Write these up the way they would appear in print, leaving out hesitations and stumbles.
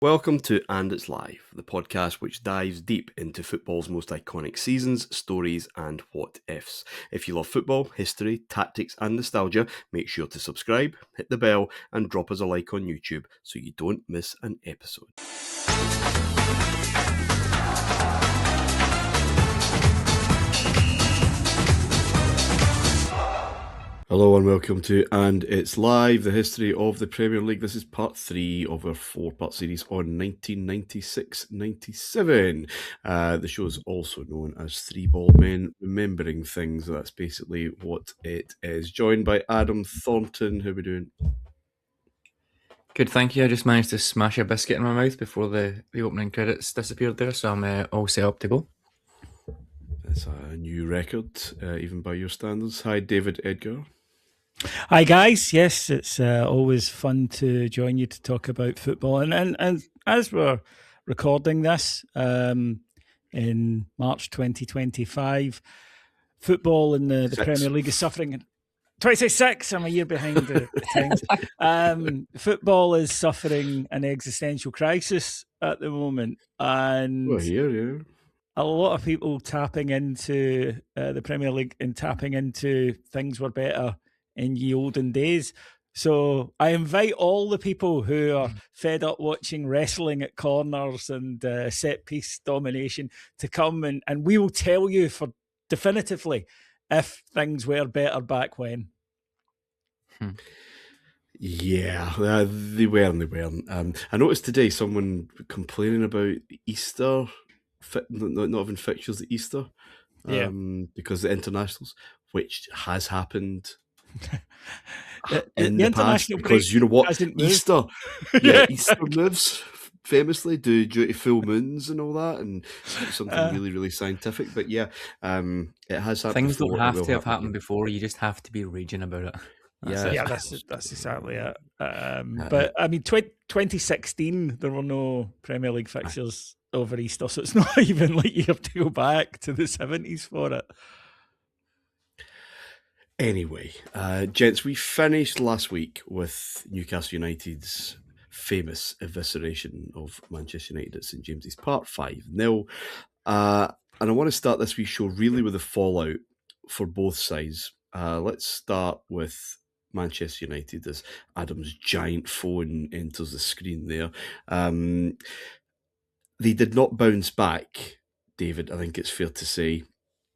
Welcome to And It's Live, the podcast which dives deep into football's most iconic seasons, stories, and what ifs. If you love football, history, tactics, and nostalgia, make sure to subscribe, hit the bell, and drop us a like on YouTube so you don't miss an episode. Hello and welcome to And It's Live, the history of the Premier League. This is part 3 of our 4-part series on 1996-97. The show is also known as Three Bald Men Remembering Things. That's basically what it is. Joined by Adam Thornton. How are we doing? Good, thank you. I just managed to smash a biscuit in my mouth before the opening credits disappeared there, so I'm all set up to go. That's a new record, even by your standards. Hi, David Edgar. Hi guys, yes, it's always fun to join you to talk about football, and as we're recording this in March 2025, football in the Premier League is suffering. 2026, I'm a year behind the times. Football is suffering an existential crisis at the moment, and We're here, yeah. a lot of people tapping into the Premier League and tapping into things were better in ye olden days. So I invite all the people who are fed up watching wrestling at corners and set piece domination to come and we will tell you for definitively if things were better back when. Yeah, they were and they weren't. I noticed today someone complaining about Easter, not having fixtures at Easter, because of the internationals, which has happened in the past. Because you know what, Easter, Easter moves famously do due to full moons and all that, and something really, really scientific. But yeah, it has happened. Things don't have to have happened before. You just have to be raging about it. That's exactly it. But I mean, 2016, there were no Premier League fixtures over Easter, so it's not even like you have to go back to the 70s for it. Anyway, gents, we finished last week with Newcastle United's famous evisceration of Manchester United at St James's Park 5-0. And I want to start this wee show really with the fallout for both sides. Let's start with Manchester United as Adam's giant phone enters the screen there. They did not bounce back, David, I think it's fair to say.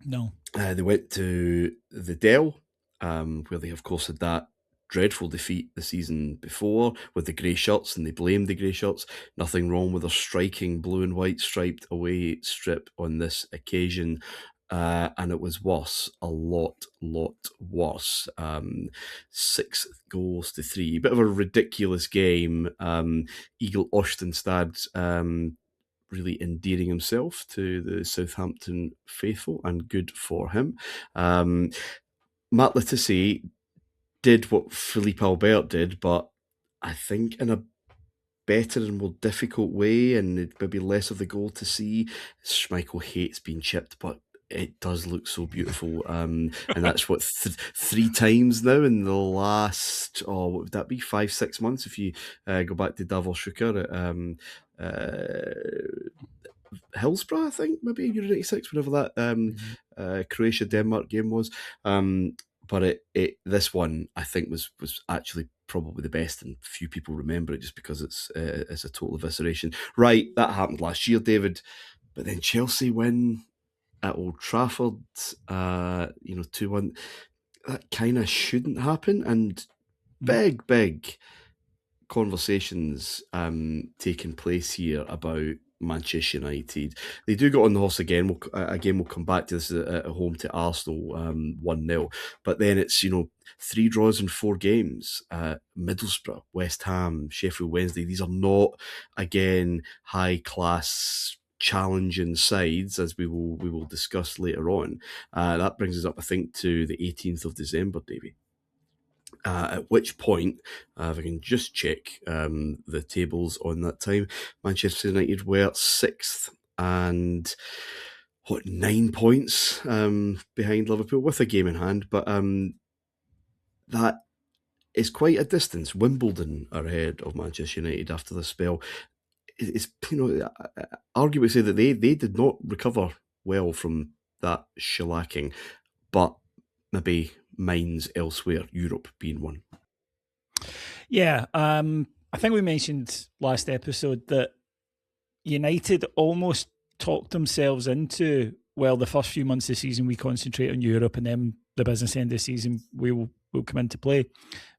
No. They went to the Dell, where they, of course, had that dreadful defeat the season before with the grey shirts, and they blamed the grey shirts. Nothing wrong with their striking blue and white striped away strip on this occasion. And it was worse, a lot worse. 6-3. Bit of a ridiculous game. Eagle Ostenstad really endearing himself to the Southampton faithful, and good for him. Matt Letizia did what Philippe Albert did, but I think in a better and more difficult way, and it'd maybe less of the goal to see. Schmeichel hates being chipped, but it does look so beautiful. And that's what, 3 times now in the last, what would that be, 5-6 months if you go back to Davos Schuker at Hillsborough, I think, maybe Euro 96, whatever that Croatia-Denmark game was. But this one, I think, was actually probably the best, and few people remember it just because it's a total evisceration. Right, that happened last year, David, but then Chelsea win at Old Trafford, 2-1. That kind of shouldn't happen, and big conversations taking place here about Manchester United. They do get on the horse again. We'll come back to this at home to Arsenal, 1-0. But then it's 3 draws in 4 games. Middlesbrough, West Ham, Sheffield Wednesday. These are not, again, high class challenging sides, as we will discuss later on. That brings us up, I think, to the 18th of December, Davey. At which point, if I can just check the tables on that time, Manchester United were 6th and 9 points behind Liverpool with a game in hand. But that is quite a distance. Wimbledon are ahead of Manchester United after the spell. it's arguably say that they did not recover well from that shellacking, but maybe minds elsewhere, Europe being one. Yeah, I think we mentioned last episode that United almost talked themselves into, well, the first few months of the season we concentrate on Europe, and then the business end of the season will come into play.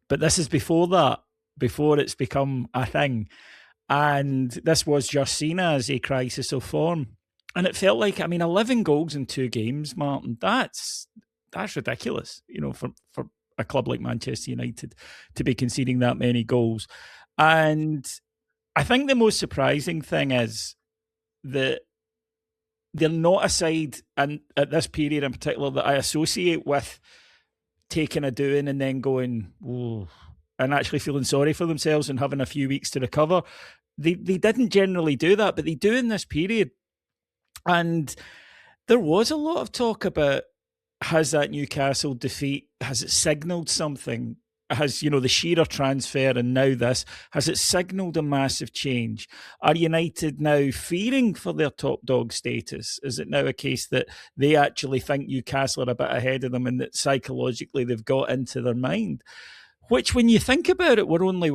But this is before that, before it's become a thing. And this was just seen as a crisis of form. And it felt like, 11 goals in 2 games, Martin, that's ridiculous, for a club like Manchester United to be conceding that many goals. And I think the most surprising thing is that they're not a side, and at this period in particular, that I associate with taking a doing and then going, oh, and actually feeling sorry for themselves and having a few weeks to recover. They didn't generally do that, but they do in this period. And there was a lot of talk about, has that Newcastle defeat, has it signalled something? Has, the Shearer transfer and now this, has it signalled a massive change? Are United now fearing for their top dog status? Is it now a case that they actually think Newcastle are a bit ahead of them and that psychologically they've got into their mind? Which, when you think about it, we're only,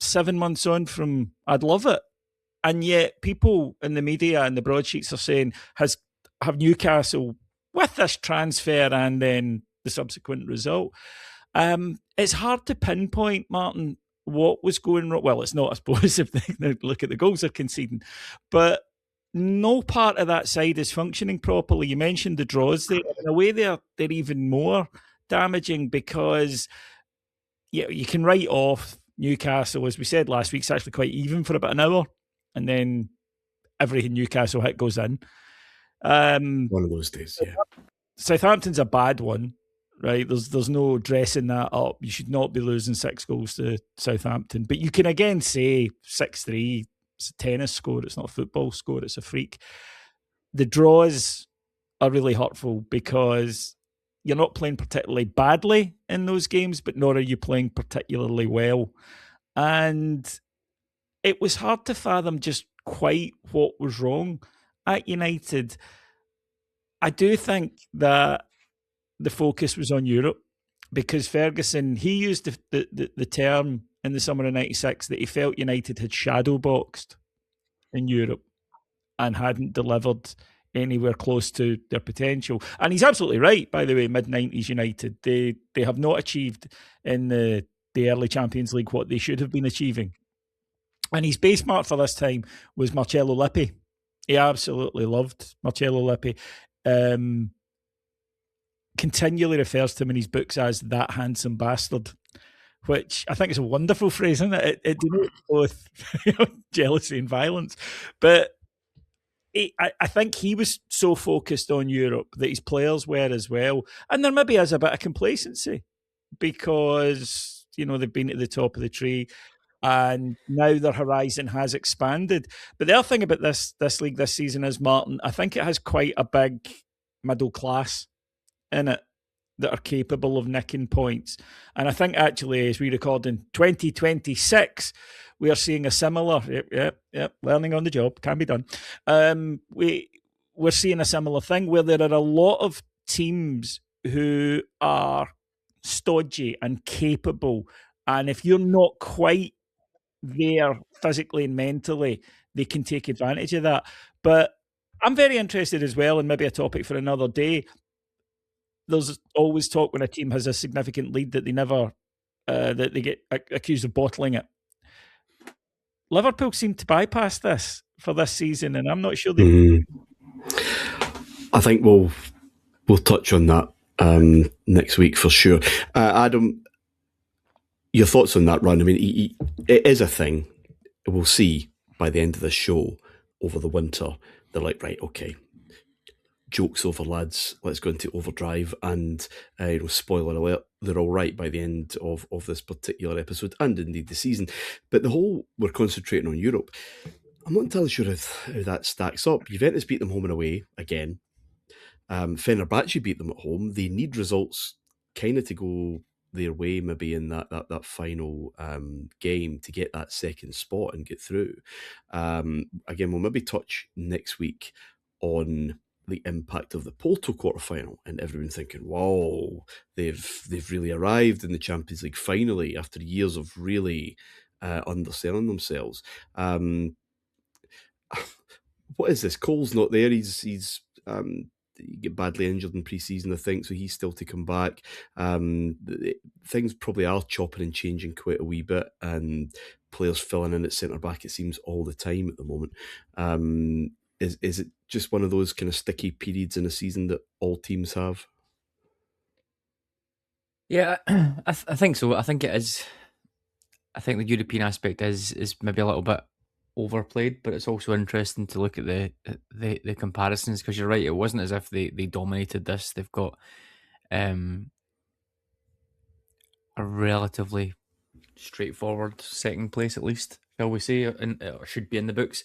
7 months on from I'd love it. And yet people in the media and the broadsheets are saying, have Newcastle, with this transfer and then the subsequent result, it's hard to pinpoint, Martin, what was going wrong. Well, it's not, I suppose, if they look at the goals they're conceding. But no part of that side is functioning properly. You mentioned the draws there. In a way, they're even more damaging because you can write off Newcastle, as we said last week, it's actually quite even for about an hour. And then every Newcastle hit goes in. One of those days, yeah. Southampton's a bad one, right? There's no dressing that up. You should not be losing 6 goals to Southampton. But you can again say 6-3. It's a tennis score. It's not a football score. It's a freak. The draws are really hurtful because you're not playing particularly badly in those games, but nor are you playing particularly well. And it was hard to fathom just quite what was wrong at United. I do think that the focus was on Europe because Ferguson, he used the term in the summer of 96 that he felt United had shadow boxed in Europe and hadn't delivered anywhere close to their potential. And he's absolutely right, by the way, mid-90s United, they have not achieved in the early Champions League what they should have been achieving. And his base mark for this time was Marcello Lippi. He absolutely loved Marcello Lippi. Continually refers to him in his books as that handsome bastard, which I think is a wonderful phrase, isn't it? It denotes both jealousy and violence. But I think he was so focused on Europe that his players were as well. And there maybe is a bit of complacency because, they've been at the top of the tree and now their horizon has expanded. But the other thing about this league this season is, Martin, I think it has quite a big middle class in it that are capable of nicking points. And I think actually, as we record in 2026, we are seeing a similar, learning on the job, can be done. We're seeing a similar thing where there are a lot of teams who are stodgy and capable. And if you're not quite there physically and mentally, they can take advantage of that. But I'm very interested as well, and maybe a topic for another day. There's always talk when a team has a significant lead that they never, that they get accused of bottling it. Liverpool seem to bypass this for this season, and I'm not sure they. I think we'll touch on that next week for sure. Adam, your thoughts on that run? I mean, it is a thing. We'll see by the end of the show over the winter. They're like, right, okay, joke's over, lads. Let's go into overdrive. And spoiler alert, they're all right by the end of this particular episode and indeed the season. But the whole, we're concentrating on Europe. I'm not entirely sure how that stacks up. Juventus beat them home and away again. Fenerbahce beat them at home. They need results kind of to go their way maybe in that final game to get that second spot and get through. Again, we'll maybe touch next week on the impact of the Porto quarterfinal, and everyone thinking, "Wow, they've really arrived in the Champions League finally after years of really underselling themselves." What is this? Cole's not there. He's he get badly injured in pre-season, I think, so he's still to come back. Things probably are chopping and changing quite a wee bit, and players filling in at centre back, it seems, all the time at the moment. Is it just one of those kind of sticky periods in a season that all teams have? Yeah, I think so. I think it is. I think the European aspect is maybe a little bit overplayed, but it's also interesting to look at the comparisons, because you're right, it wasn't as if they dominated this. They've got a relatively straightforward second place, at least, shall we say, and it should be in the books,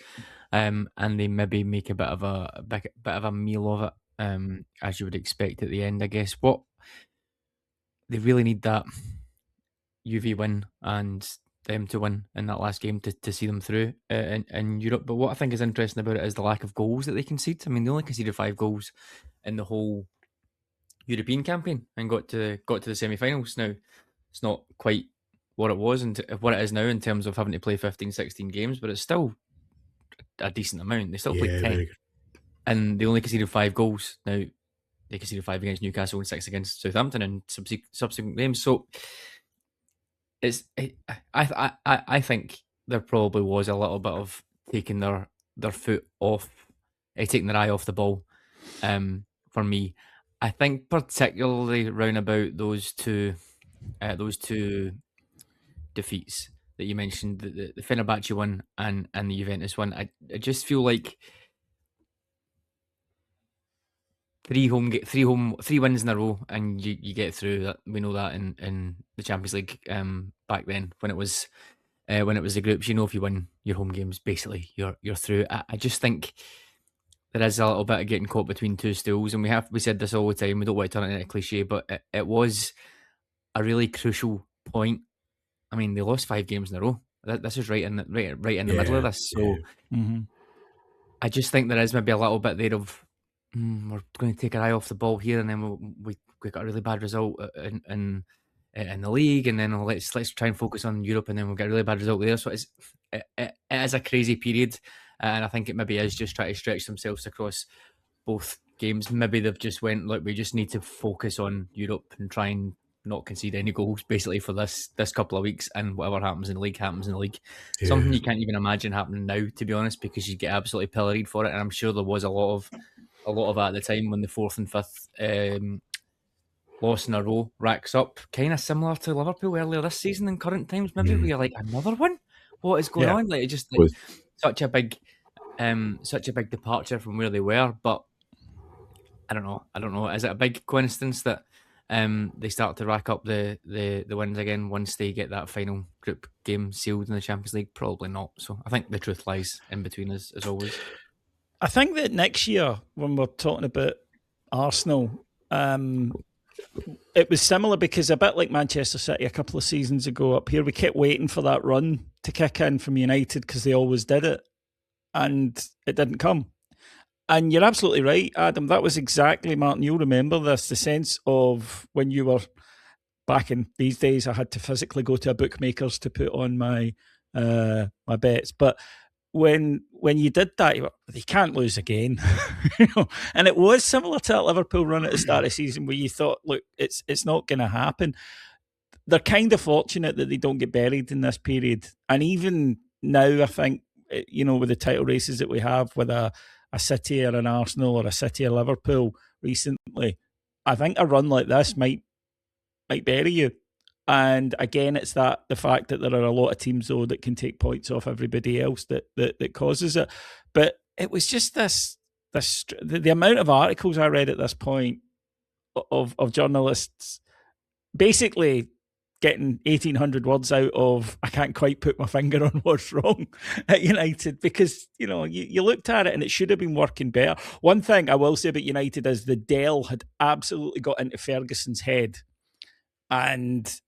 and they maybe make a bit of a meal of it, as you would expect at the end, I guess. What they really need, that UV win and them to win in that last game to see them through in Europe. But what I think is interesting about it is the lack of goals that they concede. I mean, they only conceded 5 goals in the whole European campaign and got to the semi-finals. Now, it's not quite what it was and what it is now in terms of having to play 15, 16 games, but it's still a decent amount. They still played 10, and they only conceded 5 goals. Now, they conceded 5 against Newcastle and 6 against Southampton in subsequent games. So I think there probably was a little bit of taking their foot off, taking their eye off the ball. For me, I think particularly round about those two defeats that you mentioned, the Fenerbahce one and the Juventus one. I just feel like three wins in a row, and you get through. That we know that in the Champions League back then, when it was the groups. You know, if you win your home games, basically you're through. I just think there is a little bit of getting caught between two stools, and we said this all the time. We don't want to turn it into a cliche, but it was a really crucial point. I mean, they lost 5 games in a row. This is right in the middle of this. So I just think there is maybe a little bit there of we're going to take our eye off the ball here, and then we got a really bad result in the league, and then let's try and focus on Europe, and then we'll get a really bad result there. So it is a crazy period, and I think it maybe is just trying to stretch themselves across both games. Maybe they've just went, look, we just need to focus on Europe and try and not concede any goals basically for this couple of weeks, and whatever happens in the league happens in the league. Yeah. Something you can't even imagine happening now, to be honest, because you get absolutely pilloried for it, and I'm sure there was a lot of that at the time when the 4th and 5th loss in a row racks up, kind of similar to Liverpool earlier this season in current times. Maybe we're like, another one? What is going on? Like, it just like such a big departure from where they were. But I don't know. Is it a big coincidence that they start to rack up the wins again once they get that final group game sealed in the Champions League? Probably not. So I think the truth lies in between, as always. I think that next year, when we're talking about Arsenal, it was similar, because a bit like Manchester City a couple of seasons ago up here, we kept waiting for that run to kick in from United because they always did it, and it didn't come. And you're absolutely right, Adam. That was exactly, Martin, you'll remember this, the sense of when you were back in these days, I had to physically go to a bookmaker's to put on my bets. But when you did that, you were, they can't lose again. And it was similar to that Liverpool run at the start of the season where you thought, look, it's not going to happen. They're kind of fortunate that they don't get buried in this period. And even now, I think, with the title races that we have with a City or an Arsenal or a City or Liverpool recently, I think a run like this might bury you. And again, it's the fact that there are a lot of teams, though, that can take points off everybody else that causes it. But it was just the amount of articles I read at this point of journalists basically getting 1,800 words out of, I can't quite put my finger on what's wrong at United, because, you looked at it and it should have been working better. One thing I will say about United is the Dell had absolutely got into Ferguson's head and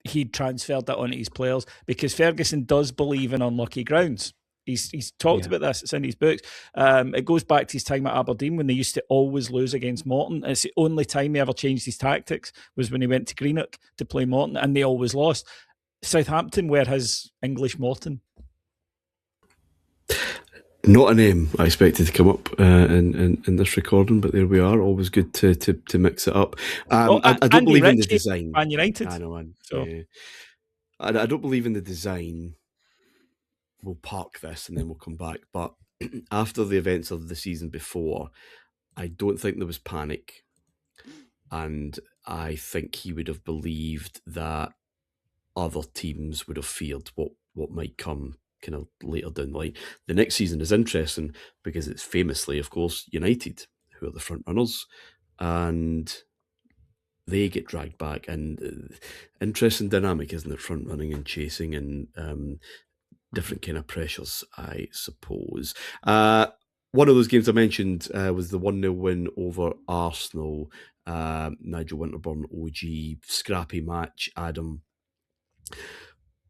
he transferred that onto his players because Ferguson does believe in unlucky grounds. He's talked about this. It's in his books. It goes back to his time at Aberdeen when they used to always lose against Morton. It's the only time he ever changed his tactics was when he went to Greenock to play Morton, and they always lost. Southampton were his English Morton. Not a name I expected to come up in this recording, but there we are. Always good to mix it up. I don't believe in the design. Man United. I know, man. So. Yeah. I don't believe in the design. We'll park this and then we'll come back. But after the events of the season before, I don't think there was panic. And I think he would have believed that other teams would have feared what might come kind of later down the line. The next season is interesting because it's famously, of course, United, who are the front runners. And they get dragged back. And interesting dynamic, isn't it? Front running and chasing and different kind of pressures, I suppose. One of those games I mentioned was the 1-0 win over Arsenal. Nigel Winterburn, OG, scrappy match, Adam.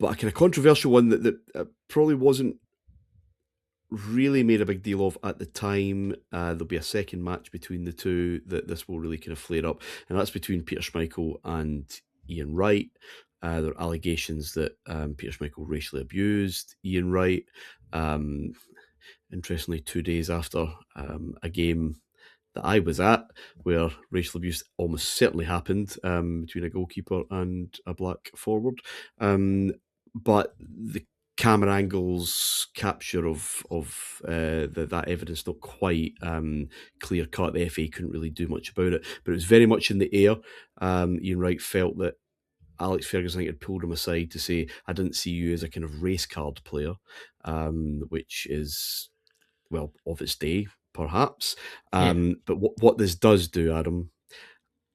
But a kind of controversial one that probably wasn't really made a big deal of at the time. There'll be a second match between the two that this will really kind of flare up, and that's between Peter Schmeichel and Ian Wright. There are allegations that Peter Schmeichel racially abused Ian Wright. Interestingly, 2 days after a game that I was at where racial abuse almost certainly happened between a goalkeeper and a black forward. But the camera angles capture of that evidence not quite clear cut. The FA couldn't really do much about it, but it was very much in the air. Ian Wright felt that Alex Ferguson, I think, had pulled him aside to say, I didn't see you as a kind of race card player, which is, well, of its day, perhaps. But what this does do, Adam,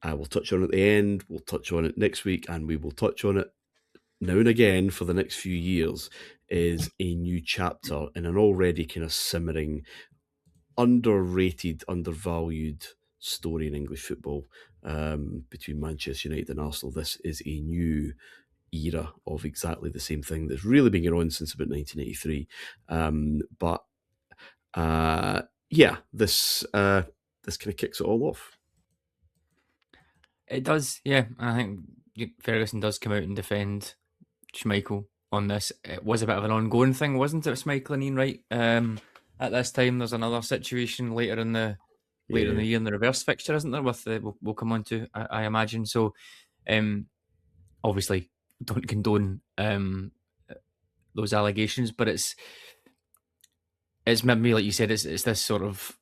I will touch on it at the end, we'll touch on it next week, and we will touch on it now and again for the next few years, is a new chapter in an already kind of simmering, underrated, undervalued story in English football between Manchester United and Arsenal. This is a new era of exactly the same thing that's really been going on since about 1983. This kind of kicks it all off. It does, yeah. I think Ferguson does come out and defend Schmeichel on this. It was a bit of an ongoing thing, wasn't it, Schmeichel and Ian Wright? At this time, there's another situation later in the year in the reverse fixture, isn't there? With we'll come on to, I imagine. So, obviously, don't condone those allegations, but it's maybe, like you said, it's this sort of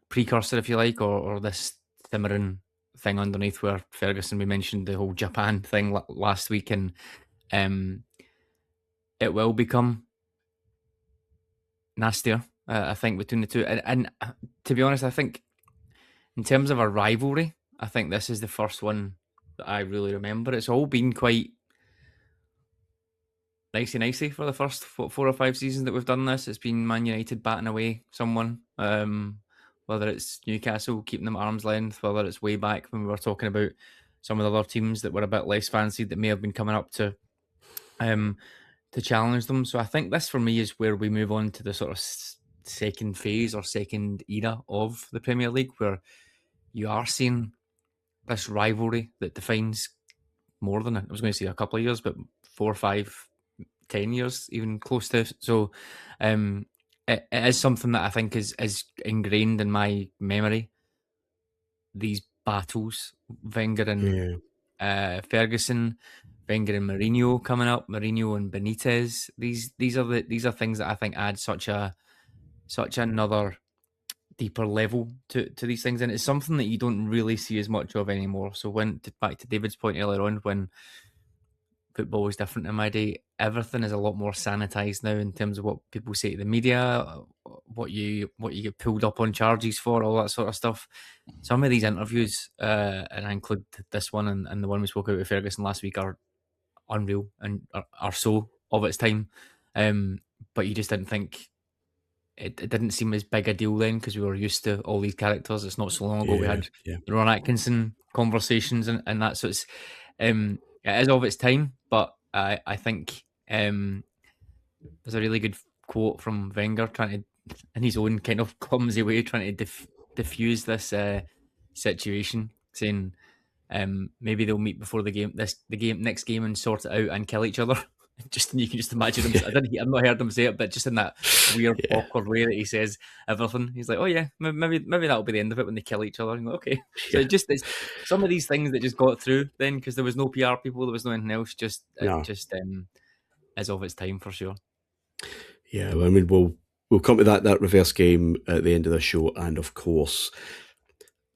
precursor, if you like, or this simmering thing underneath where Ferguson, we mentioned the whole Japan thing last week, and it will become nastier, I think, between the two. And to be honest, I think in terms of a rivalry, I think this is the first one that I really remember. It's all been quite nicey for the first 4 or 5 seasons that we've done this. It's been Man United batting away someone, whether it's Newcastle keeping them at arm's length, whether it's way back when we were talking about some of the other teams that were a bit less fancied that may have been coming up to challenge them. So I think this for me is where we move on to the sort of second phase or second era of the Premier League, where you are seeing this rivalry that defines more than, I was going to say a couple of years, but 4, 5, 10 years, even close to. So it is something that I think is ingrained in my memory. These battles, Wenger and Ferguson, Wenger and Mourinho coming up, Mourinho and Benitez. These are things that I think add such another deeper level to these things, and it's something that you don't really see as much of anymore. So back to David's point earlier on, when football was different in my day, everything is a lot more sanitized now in terms of what people say to the media, what you get pulled up on charges for, all that sort of stuff. Some of these interviews, and I include this one and the one we spoke about with Ferguson last week, are unreal and are so of its time. But you just didn't think, it didn't seem as big a deal then because we were used to all these characters. It's not so long ago we had the Ron Atkinson conversations and that. So it is of its time, but I think there's a really good quote from Wenger trying to, in his own kind of clumsy way, trying to diffuse this situation, saying maybe they'll meet before the next game and sort it out and kill each other. You can just imagine him. I've not heard him say it, but just in that weird, awkward way that he says everything. He's like, "Oh yeah, maybe that'll be the end of it when they kill each other." And like, okay, so it's some of these things that just got through then because there was no PR people, there was no anything else. Just is of its time for sure. Yeah, well, I mean, we'll come to that reverse game at the end of the show, and of course,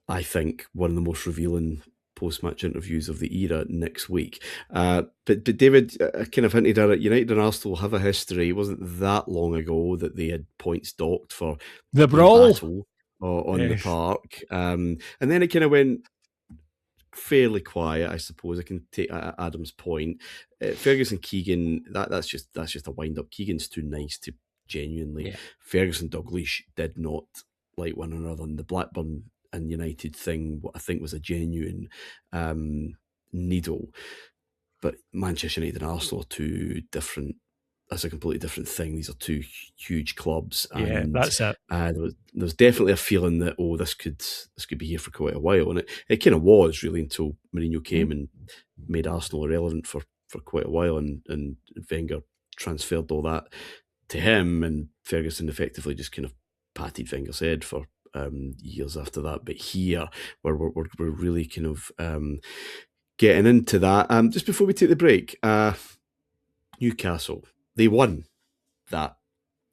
I think one of the most revealing post-match interviews of the era next week. But David, kind of hinted at it, United and Arsenal have a history. It wasn't that long ago that they had points docked for the brawl battle on the park. And then it kind of went fairly quiet, I suppose. I can take Adam's point. Ferguson Keegan, that's just a wind-up. Keegan's too nice to genuinely. Yeah. Ferguson Dalglish did not like one another, and the Blackburn and United thing, what I think was a genuine needle. But Manchester United and Arsenal are two different. That's a completely different thing. These are two huge clubs, and that's it. There's definitely a feeling that this could be here for quite a while, and it kind of was really until Mourinho came and made Arsenal irrelevant for quite a while, and Wenger transferred all that to him, and Ferguson effectively just kind of patted Wenger's head for years after that. But here, where we're really kind of getting into that. Just before we take the break, Newcastle, they won that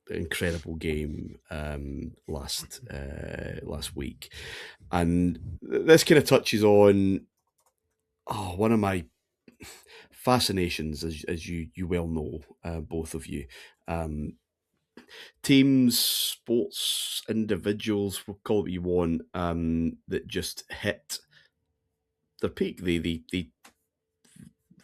incredible game last week, and this kind of touches on one of my fascinations, as you well know, both of you. Teams, sports, individuals, we'll call it what you want, that just hit their peak. They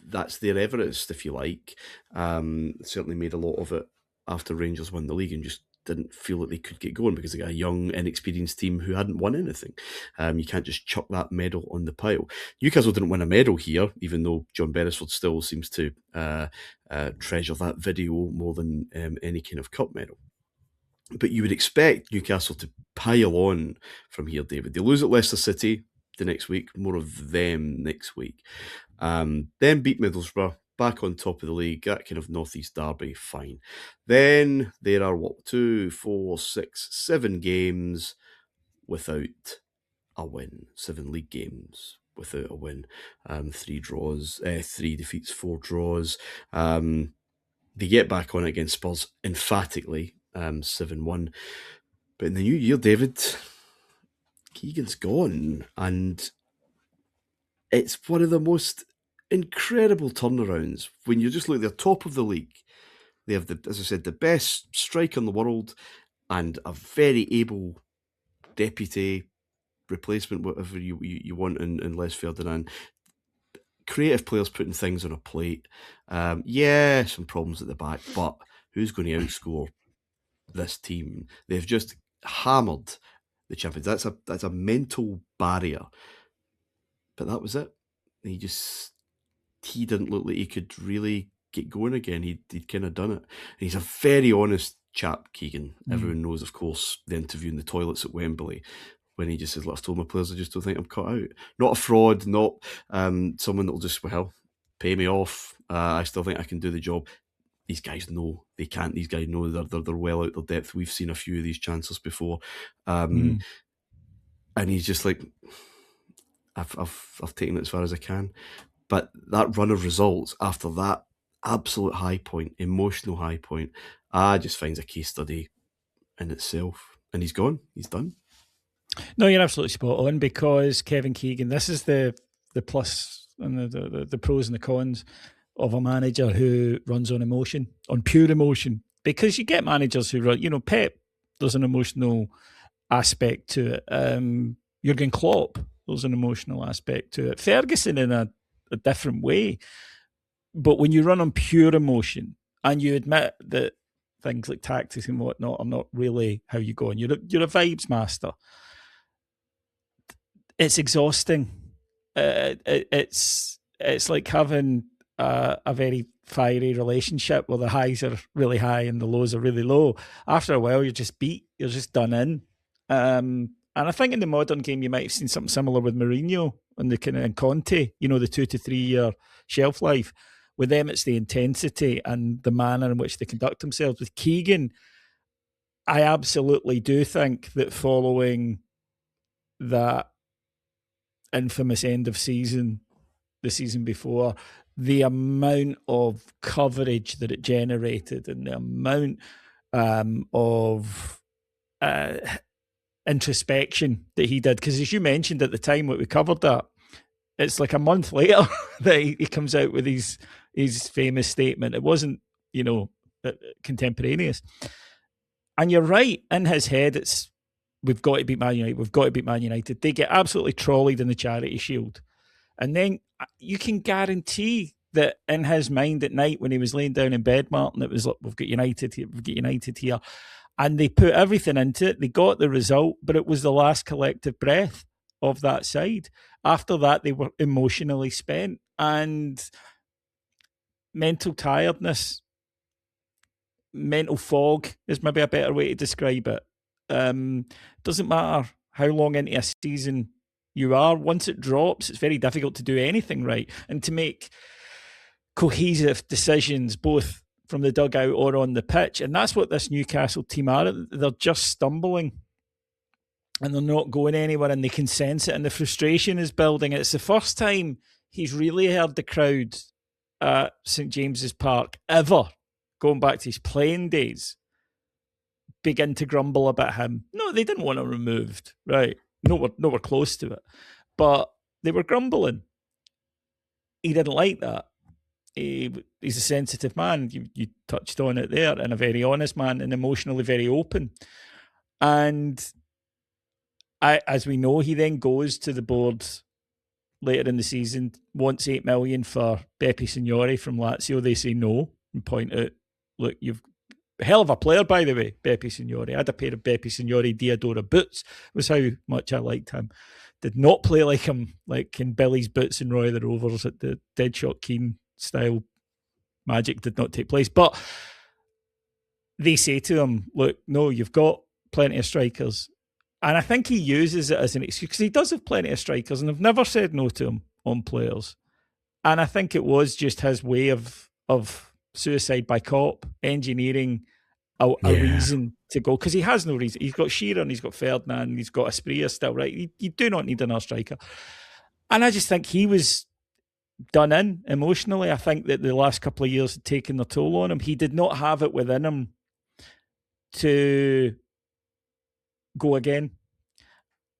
that's their Everest, if you like. Certainly made a lot of it after Rangers won the league and just didn't feel that they could get going because they got a young, inexperienced team who hadn't won anything. You can't just chuck that medal on the pile. Newcastle didn't win a medal here, even though John Beresford still seems to treasure that video more than any kind of cup medal. But you would expect Newcastle to pile on from here, David. They lose at Leicester City the next week, more of them next week. Then beat Middlesbrough, back on top of the league, that kind of Northeast derby, fine. Then there are 2, 4, 6, 7 games without a win. 7 league games without a win. 3 draws, 3 defeats, 4 draws. They get back on it against Spurs emphatically, 7-1. But in the new year, David, Keegan's gone, and it's one of the most incredible turnarounds when you just look at the top of the league. They have, as I said, the best striker in the world and a very able deputy replacement, whatever you want in Les Ferdinand. Creative players putting things on a plate. Some problems at the back, but who's going to outscore this team? They've just hammered the champions. That's a mental barrier. But that was it. He didn't look like he could really get going again. He'd kind of done it. And he's a very honest chap, Keegan. Everyone knows, of course, the interview in the toilets at Wembley when he just says, "Look, I've told my players I just don't think I'm cut out." Not a fraud, not someone that'll just, pay me off. I still think I can do the job. These guys know they can't. These guys know they're well out their depth. We've seen a few of these chances before. And he's just like, I've taken it as far as I can. But that run of results after that absolute high point, emotional high point, just finds a case study in itself. And he's gone. He's done. No, you're absolutely spot on, because Kevin Keegan, this is the plus and the pros and the cons of a manager who runs on emotion, on pure emotion. Because you get managers who run, Pep, there's an emotional aspect to it. Jurgen Klopp, there's an emotional aspect to it. Ferguson in a different way. But when you run on pure emotion and you admit that things like tactics and whatnot are not really how you go, and you're a vibes master, it's exhausting. It's it's like having a very fiery relationship where the highs are really high and the lows are really low. After a while, you're just beat. You're just done in. And I think in the modern game, you might have seen something similar with Mourinho and Conte. The 2 to 3 year shelf life. With them, it's the intensity and the manner in which they conduct themselves. With Keegan, I absolutely do think that following that infamous end of season, the season before, the amount of coverage that it generated and the amount of introspection that he did, because as you mentioned at the time when we covered that, it's like a month later that he comes out with his famous statement. It wasn't, contemporaneous. And you're right, in his head, it's we've got to beat Man United. We've got to beat Man United. They get absolutely trolleyed in the Charity Shield. And then you can guarantee that in his mind at night when he was laying down in bed, Martin, it was like, we've got United here. And they put everything into it. They got the result, but it was the last collective breath of that side. After that, they were emotionally spent. And mental tiredness, mental fog is maybe a better way to describe it. Doesn't matter how long into a season you are. Once it drops, it's very difficult to do anything right and to make cohesive decisions, both from the dugout or on the pitch. And that's what this Newcastle team are. They're just stumbling and they're not going anywhere, and they can sense it, and the frustration is building. It's the first time he's really heard the crowd at St James's Park ever, going back to his playing days, begin to grumble about him. No, they didn't want him removed, right? Nowhere close to it. But they were grumbling. He didn't like that. He's a sensitive man. You touched on it there, and a very honest man, and emotionally very open. And as we know, he then goes to the board later in the season, wants 8 million for Beppe Signori from Lazio. They say no and point out, look, you've a hell of a player, by the way, Beppe Signori. I had a pair of Beppe Signori Diadora boots, was how much I liked him. Did not play like him, like in Billy's boots and Roy the Rovers at the Deadshot Keane style. Magic did not take place. But they say to him, look, no, you've got plenty of strikers. And I think he uses it as an excuse, because he does have plenty of strikers, and I've never said no to him on players. And I think it was just his way of suicide by cop, engineering a reason to go, because he has no reason. He's got Shearer and he's got Ferdinand and he's got Asprilla still, right? You do not need another striker. And I just think he was done in emotionally. I think that the last couple of years had taken their toll on him. He did not have it within him to go again.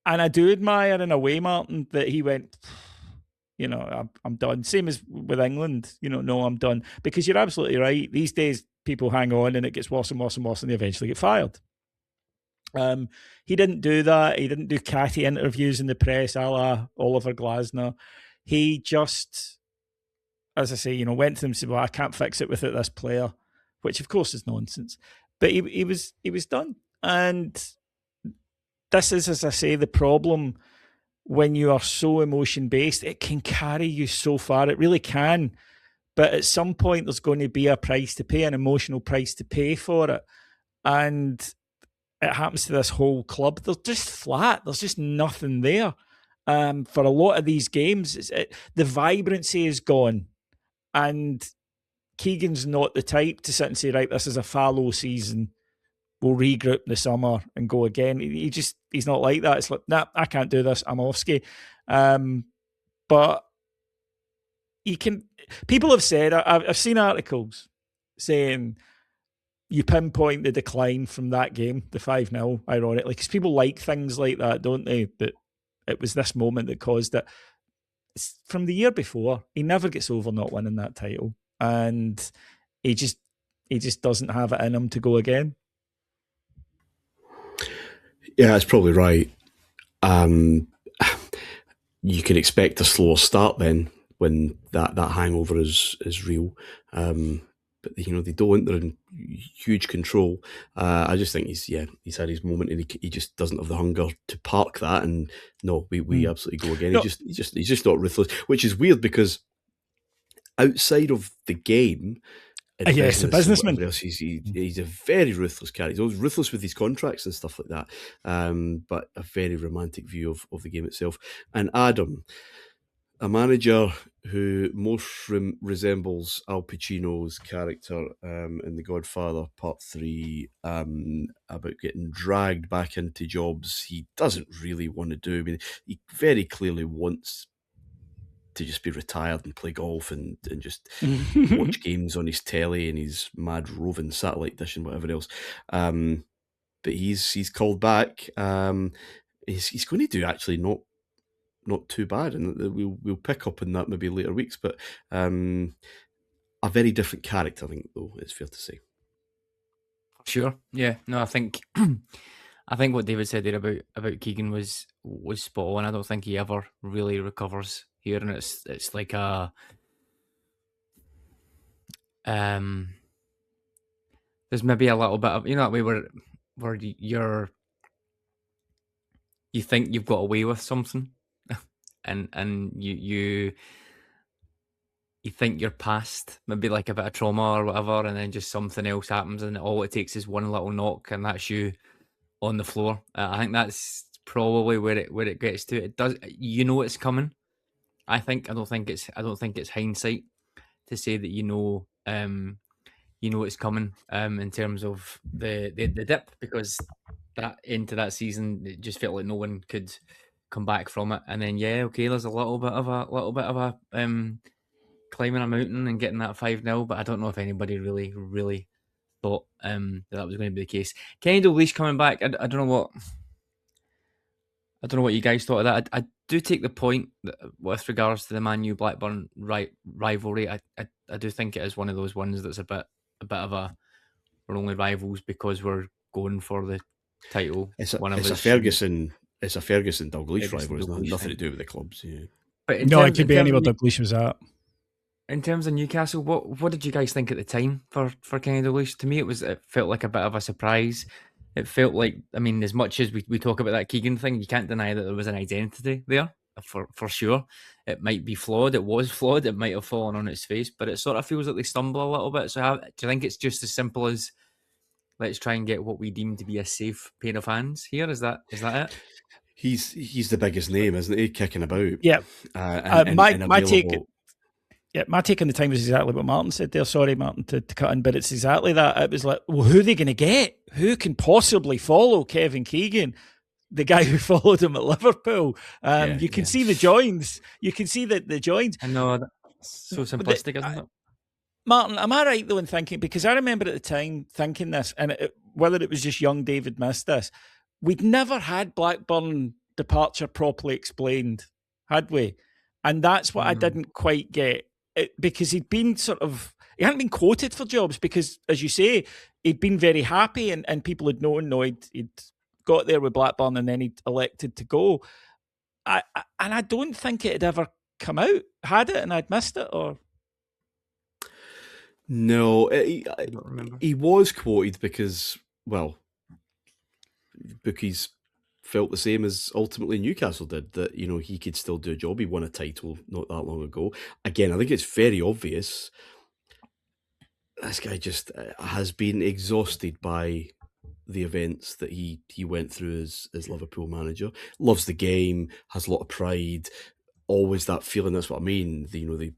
And I do admire in a way, Martin, that he went, I'm done. Same as with England, no, I'm done. Because you're absolutely right. These days, people hang on and it gets worse and worse and worse and they eventually get fired. He didn't do that. He didn't do catty interviews in the press a la Oliver Glasner. He just, as I say, went to them and said, well, I can't fix it without this player, which of course is nonsense. But he was done. And this is, as I say, the problem when you are so emotion-based. It can carry you so far. It really can. But at some point, there's going to be a price to pay, an emotional price to pay for it. And it happens to this whole club. They're just flat. There's just nothing there. For a lot of these games, the vibrancy is gone. And Keegan's not the type to sit and say, right, this is a fallow season. We'll regroup in the summer and go again. He's not like that. It's like, nah, I can't do this. I'm off ski. But people have said, I've seen articles saying you pinpoint the decline from that game, the 5-0, ironically, because people like things like that, don't they? That it was this moment that caused it. It's from the year before, he never gets over not winning that title. And he just doesn't have it in him to go again. Yeah, that's probably right. You can expect a slower start then when that hangover is real. But they don't. They're in huge control. I just think he's had his moment, and he just doesn't have the hunger to park that. And no, we absolutely go again. No. He's just not ruthless, which is weird because outside of the game, in yes, a businessman. Else, he's a very ruthless character. He's always ruthless with his contracts and stuff like that. But a very romantic view of the game itself. And Adam, a manager who most resembles Al Pacino's character in The Godfather Part 3, about getting dragged back into jobs he doesn't really want to do. I mean, he very clearly wants to just be retired and play golf and just watch games on his telly and his mad roving satellite dish and whatever else. But he's called back. He's going to do actually not too bad, and we'll pick up on that maybe later weeks. But a very different character, I think, though, it's fair to say. Sure. Yeah. No, I think what David said there about Keegan was spot on. I don't think he ever really recovers here, and it's like a there's maybe a little bit of, you know, that way where you think you've got away with something, and you think you're past maybe like a bit of trauma or whatever, and then just something else happens, and all it takes is one little knock, and that's you on the floor. I think that's probably where it gets to. It does, you know, it's coming. I don't think it's hindsight to say that you know it's coming in terms of the dip, because that into that season it just felt like no one could come back from it. And then there's a little bit of a climbing a mountain and getting that 5-0, but I don't know if anybody really thought that was going to be the case. Kenny Dalglish coming back, I don't know what you guys thought of that. I do take the point that with regards to the Man U Blackburn rivalry. I do think it is one of those ones that's a bit of a, we're only rivals because we're going for the title. It's a Ferguson Dalglish rivalry. It's nothing to do with the clubs. Yeah. But no, it could be anywhere Dalglish was at. In terms of Newcastle, what did you guys think at the time for Kenny Dalglish? To me, it felt like a bit of a surprise. It felt like, I mean, as much as we talk about that Keegan thing, you can't deny that there was an identity there, for sure. It might be flawed. It was flawed. It might have fallen on its face, but it sort of feels like they stumble a little bit. So do you think it's just as simple as, let's try and get what we deem to be a safe pair of hands here? Is that it? He's the biggest name, isn't he? Kicking about. Yeah. My take... Yeah, my take on the time was exactly what Martin said there. Sorry, Martin, to cut in, but it's exactly that. It was like, well, who are they going to get? Who can possibly follow Kevin Keegan, the guy who followed him at Liverpool? You can see the joins. You can see the joins. I know, that's so simplistic, isn't it? Martin, am I right, though, in thinking, because I remember at the time thinking this, and whether it was just young David missed this, we'd never had Blackburn departure properly explained, had we? And that's what I didn't quite get. Because he hadn't been quoted for jobs, because, as you say, he'd been very happy and people had known he'd got there with Blackburn and then he'd elected to go. And I don't think it had ever come out, had it, and I'd missed it, or... No, I don't remember. He was quoted because, well, bookies felt the same as ultimately Newcastle did, that, you know, he could still do a job. He won a title not that long ago. Again, I think it's very obvious this guy just has been exhausted by the events that he went through as Liverpool manager. Loves the game, has a lot of pride, always that feeling. That's what I mean.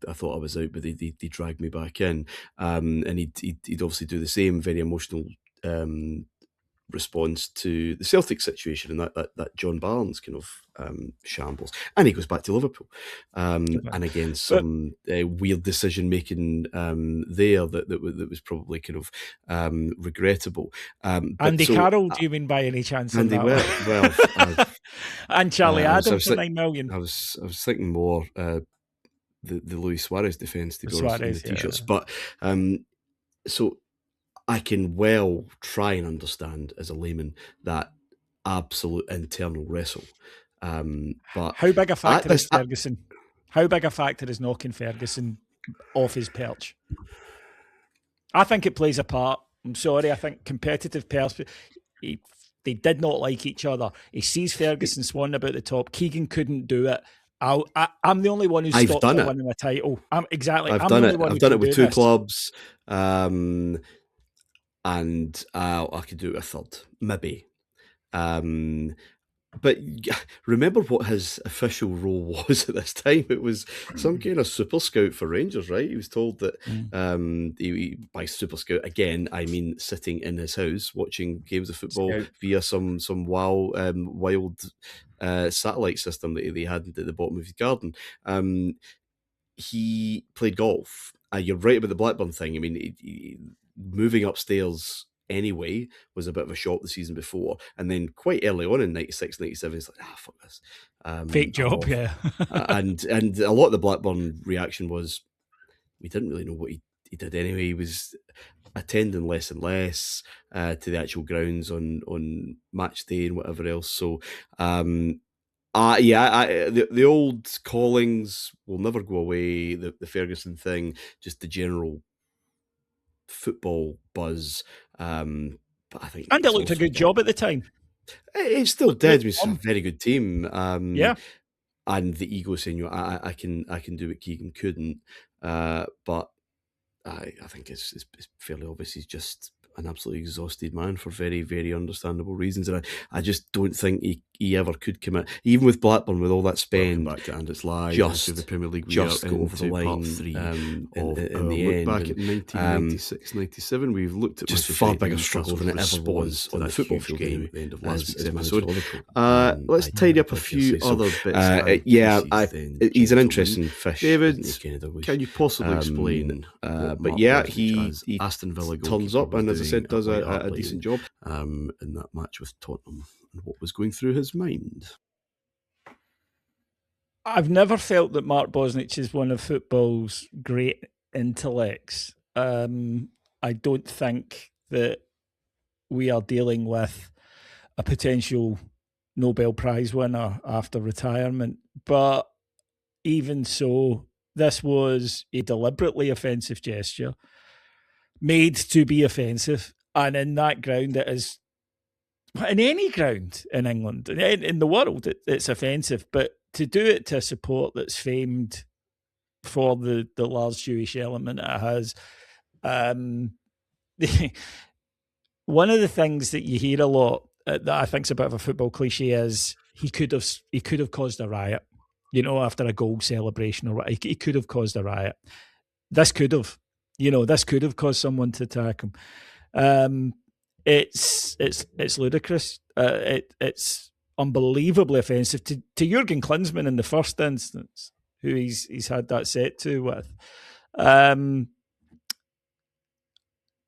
I thought I was out, but they dragged me back in. And he'd obviously do the same, very emotional response to the Celtic situation and that John Barnes kind of shambles, and he goes back to Liverpool, and again some weird decision making there that was probably kind of regrettable. Andy Carroll, do you mean by any chance? Andy, well, and Charlie Adams for $9 million. I was thinking more the Luis Suarez defence, to be honest, in the t-shirts, but so. I can well try and understand as a layman that absolute internal wrestle. But how big a factor is Ferguson? How big a factor is knocking Ferguson off his perch? I think it plays a part. I'm sorry. I think competitive they did not like each other. He sees Ferguson swanning about the top. Keegan couldn't do it. I'm the only one who's I've stopped done at it. winning a title. I'm I've the done only it. one I've who done can it with do two this. clubs, and I could do it with a third, maybe. But remember what his official role was at this time? It was some kind of super scout for Rangers, right? He was told that by super scout, again, I mean sitting in his house watching games of football via some wild satellite system that they had at the bottom of his garden. He played golf. You're right about the Blackburn thing. I mean, moving upstairs anyway was a bit of a shock the season before, and then quite early on in 96, 97, it's like, fuck this. Fake job, yeah. and a lot of the Blackburn reaction was, we didn't really know what he did anyway. He was attending less and less to the actual grounds on match day and whatever else. So the old callings will never go away. The Ferguson thing, just the general football buzz. But I think, and it looked a good job at the time. It still did. It was a very good team. Yeah, and the ego saying, I can do what Keegan couldn't. But I think it's fairly obvious he's just an absolutely exhausted man for very, very understandable reasons, and I just don't think he ever could commit, even with Blackburn, with all that spend. Back to Andits Live, just the Premier League, just go over the line. Part 3 in the look end, back at 1996-97, we've looked at just far bigger struggle than it ever was on the football field game at the end of last week's episode. Let's tidy up a few other bits. He's an interesting fish, David. Can you possibly explain? But yeah, he Aston Villa turns up and, as I said, does a decent job in that match with Tottenham, and what was going through his mind. I've never felt that Mark Bosnich is one of football's great intellects. I don't think that we are dealing with a potential Nobel Prize winner after retirement. But even so, this was a deliberately offensive gesture, made to be offensive. And in that ground, it is, in any ground in England, in the world, it's offensive. But to do it to a support that's famed for the large Jewish element it has, one of the things that you hear a lot that I think is a bit of a football cliche is he could have caused a riot, after a goal celebration or what. He could have caused a riot. This could have caused someone to attack him. It's ludicrous. It's unbelievably offensive to Jurgen Klinsmann in the first instance, who he's had that set to with.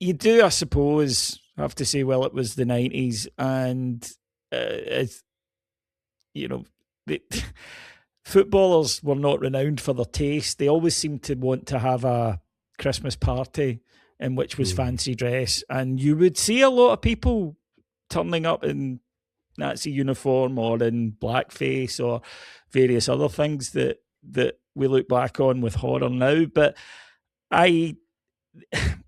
You do, I suppose, have to say, well, it was the 90s, and footballers were not renowned for their taste. They always seemed to want to have a Christmas party in which was fancy dress, and you would see a lot of people turning up in Nazi uniform or in blackface or various other things that we look back on with horror now. But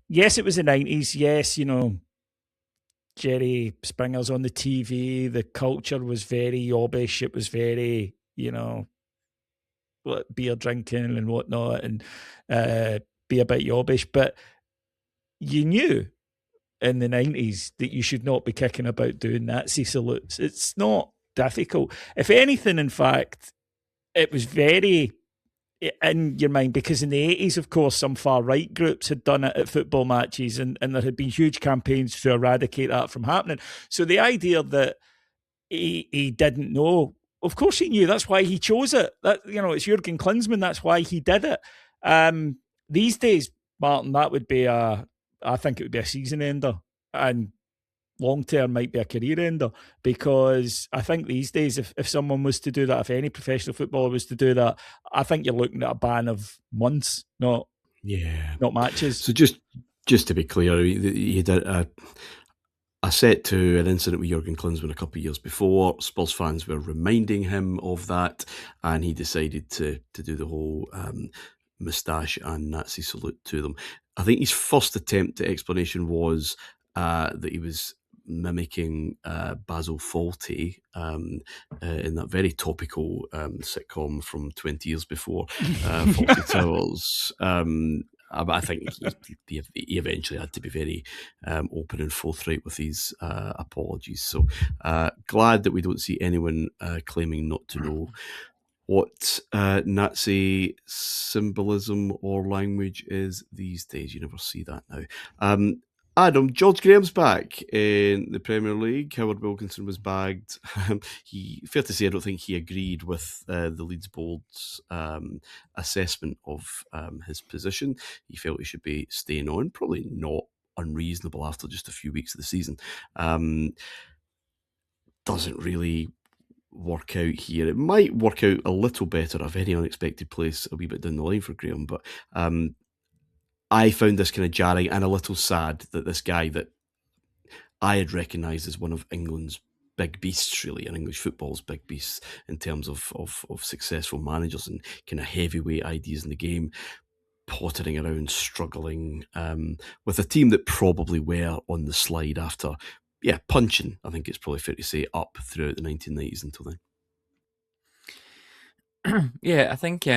yes, it was the 90s. Yes, Jerry Springer's on the TV. The culture was very yobbish. It was very, beer drinking and whatnot, and be a bit yobbish. But you knew in the 90s that you should not be kicking about doing Nazi salutes. It's not difficult. If anything, in fact, it was very in your mind, because in the 80s, of course, some far-right groups had done it at football matches, and there had been huge campaigns to eradicate that from happening. So the idea that he didn't know, of course he knew. That's why he chose it. That, it's Jurgen Klinsmann. That's why he did it. These days, Martin, that would be I think it would be a season ender, and long term might be a career ender, because I think these days, if someone was to do that, if any professional footballer was to do that, I think you're looking at a ban of months, not matches. So just to be clear, he did a set to an incident with Jurgen Klinsmann a couple of years before. Spurs fans were reminding him of that, and he decided to do the whole moustache and Nazi salute to them. I think his first attempt at explanation was that he was mimicking Basil Fawlty in that very topical sitcom from 20 years before, Fawlty Towers. I think he eventually had to be very open and forthright with his apologies. So glad that we don't see anyone claiming not to know what Nazi symbolism or language is these days. You never see that now. Adam, George Graham's back in the Premier League. Howard Wilkinson was bagged. Fair to say, I don't think he agreed with the Leeds board's assessment of his position. He felt he should be staying on. Probably not unreasonable after just a few weeks of the season. Doesn't really work out here. It might work out a little better at a very unexpected place a wee bit down the line for Graham, but I found this kind of jarring and a little sad that this guy that I had recognised as one of England's big beasts, really, and English football's big beasts in terms of successful managers and kind of heavyweight ideas in the game, pottering around, struggling with a team that probably were on the slide after, punching, I think it's probably fair to say, up throughout the 1990s until then. Yeah, I think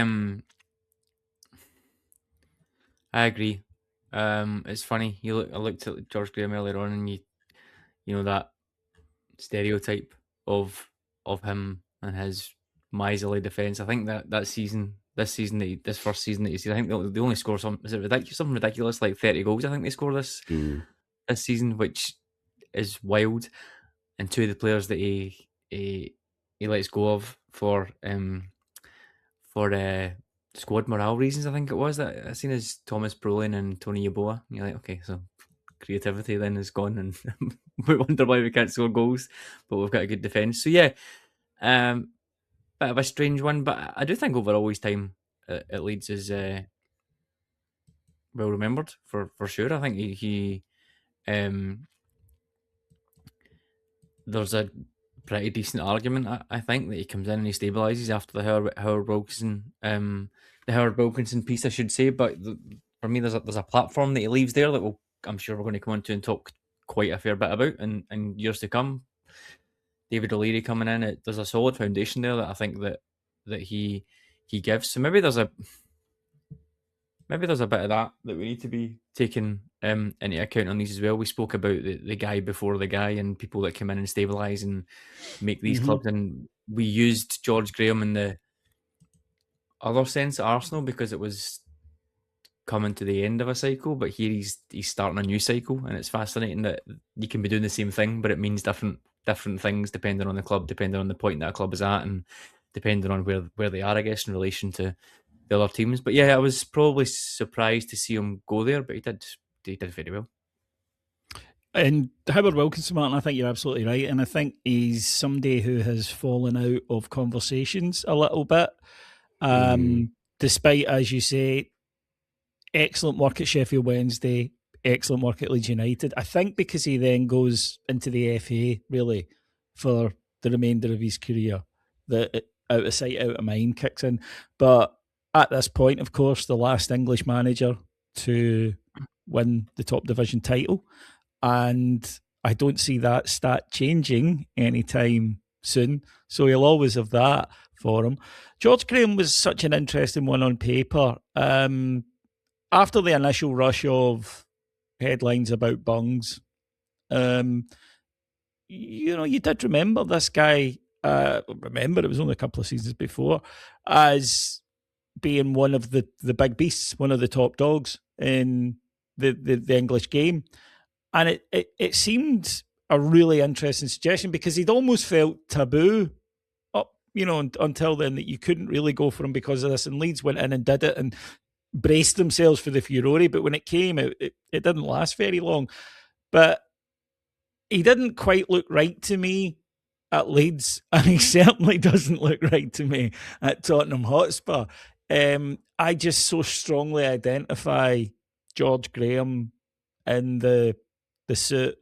I agree. It's funny. I looked at George Graham earlier on, and you know that stereotype of him and his miserly defence. I think that this first season that you see, I think they only score something ridiculous like 30 goals. I think they score this season, which is wild. And two of the players that he lets go of for squad morale reasons, I think it was, that I seen as Thomas Brolin and Tony Yeboah. You're like, okay, so creativity then is gone, and we wonder why we can't score goals, but we've got a good defence. So yeah, bit of a strange one, but I do think overall his time at Leeds is well remembered for sure. I think he there's a pretty decent argument, I think, that he comes in and he stabilises after the Howard Wilkinson piece, I should say. But for me, there's a platform that he leaves there that I'm sure we're going to come on to and talk quite a fair bit about in years to come. David O'Leary coming in, there's a solid foundation there that I think that he gives. So maybe there's a bit of that we need to be taking into account on these as well. We spoke about the guy before the guy and people that come in and stabilise and make these clubs, and we used George Graham in the other sense at Arsenal because it was coming to the end of a cycle, but here he's starting a new cycle, and it's fascinating that you can be doing the same thing, but it means different things depending on the club, depending on the point that a club is at, and depending on where they are, I guess, in relation to the other teams. But yeah, I was probably surprised to see him go there, but he did very well. And Howard Wilkinson, Martin, I think you're absolutely right, and I think he's somebody who has fallen out of conversations a little bit, despite, as you say, excellent work at Sheffield Wednesday, excellent work at Leeds United. I think because he then goes into the FA, really, for the remainder of his career, that out of sight, out of mind kicks in. But at this point, of course, the last English manager to win the top division title. And I don't see that stat changing anytime soon. So he'll always have that for him. George Graham was such an interesting one on paper. After the initial rush of headlines about bungs, you did remember this guy, it was only a couple of seasons before, as being one of the big beasts, one of the top dogs in the English game. And it seemed a really interesting suggestion because he'd almost felt taboo up, until then, that you couldn't really go for him because of this. And Leeds went in and did it and braced themselves for the furore. But when it came, it didn't last very long. But he didn't quite look right to me at Leeds, and he certainly doesn't look right to me at Tottenham Hotspur. I just so strongly identify George Graham in the suit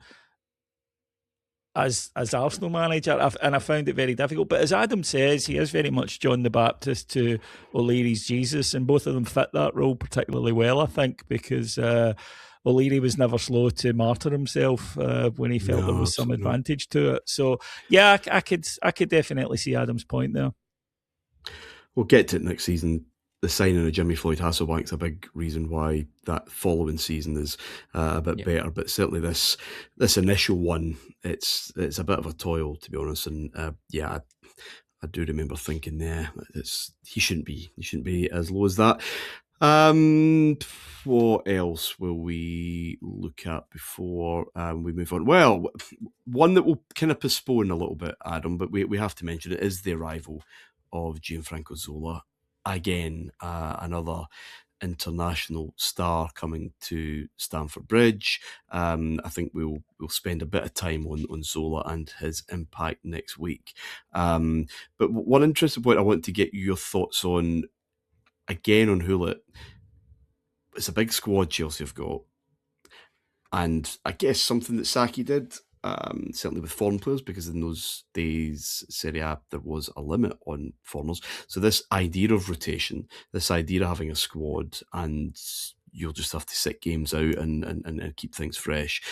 as Arsenal manager, and I found it very difficult. But as Adam says, he is very much John the Baptist to O'Leary's Jesus, and both of them fit that role particularly well, I think, because O'Leary was never slow to martyr himself when he felt there was some absolutely not. advantage to it. So yeah, I could definitely see Adam's point there. We'll get to it next season. The signing of Jimmy Floyd Hasselbank's a big reason why that following season is a bit better. But certainly this initial one, it's a bit of a toil, to be honest. And I do remember thinking, he shouldn't be as low as that. What else will we look at before we move on? Well, one that will kind of postpone a little bit, Adam, but we have to mention it, is the arrival of Gianfranco Zola. Again, another international star coming to Stamford Bridge. I think we'll spend a bit of time on Zola and his impact next week. But one interesting point I want to get your thoughts on, again, on Hullet. It's a big squad Chelsea have got, and I guess something that Saki did, certainly with foreign players, because in those days, Serie A, there was a limit on foreigners. So this idea of rotation, this idea of having a squad, and you'll just have to sit games out and keep things fresh.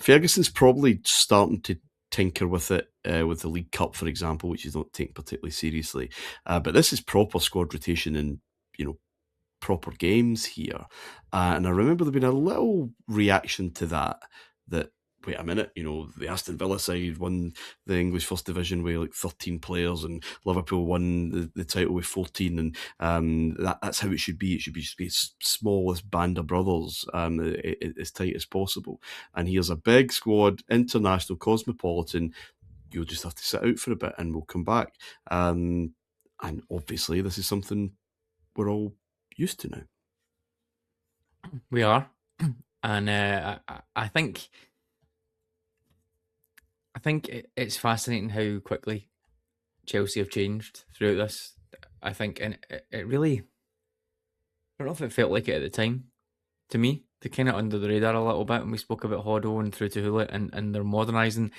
Ferguson's probably starting to tinker with it with the League Cup, for example, which is not taken particularly seriously. But this is proper squad rotation and, proper games here. And I remember there being a little reaction to that, wait a minute, the Aston Villa side won the English First Division with like 13 players, and Liverpool won the title with 14, and that's how it should be. It should be as small as band of brothers, as tight as possible. And here's a big squad, international, cosmopolitan. You'll just have to sit out for a bit and we'll come back. And obviously this is something we're all used to now. We are. And I think it's fascinating how quickly Chelsea have changed throughout this. I think, and it really, I don't know if it felt like it at the time. To me, they're kind of under the radar a little bit, and we spoke about Hodo and through to Hullet, and they're modernising.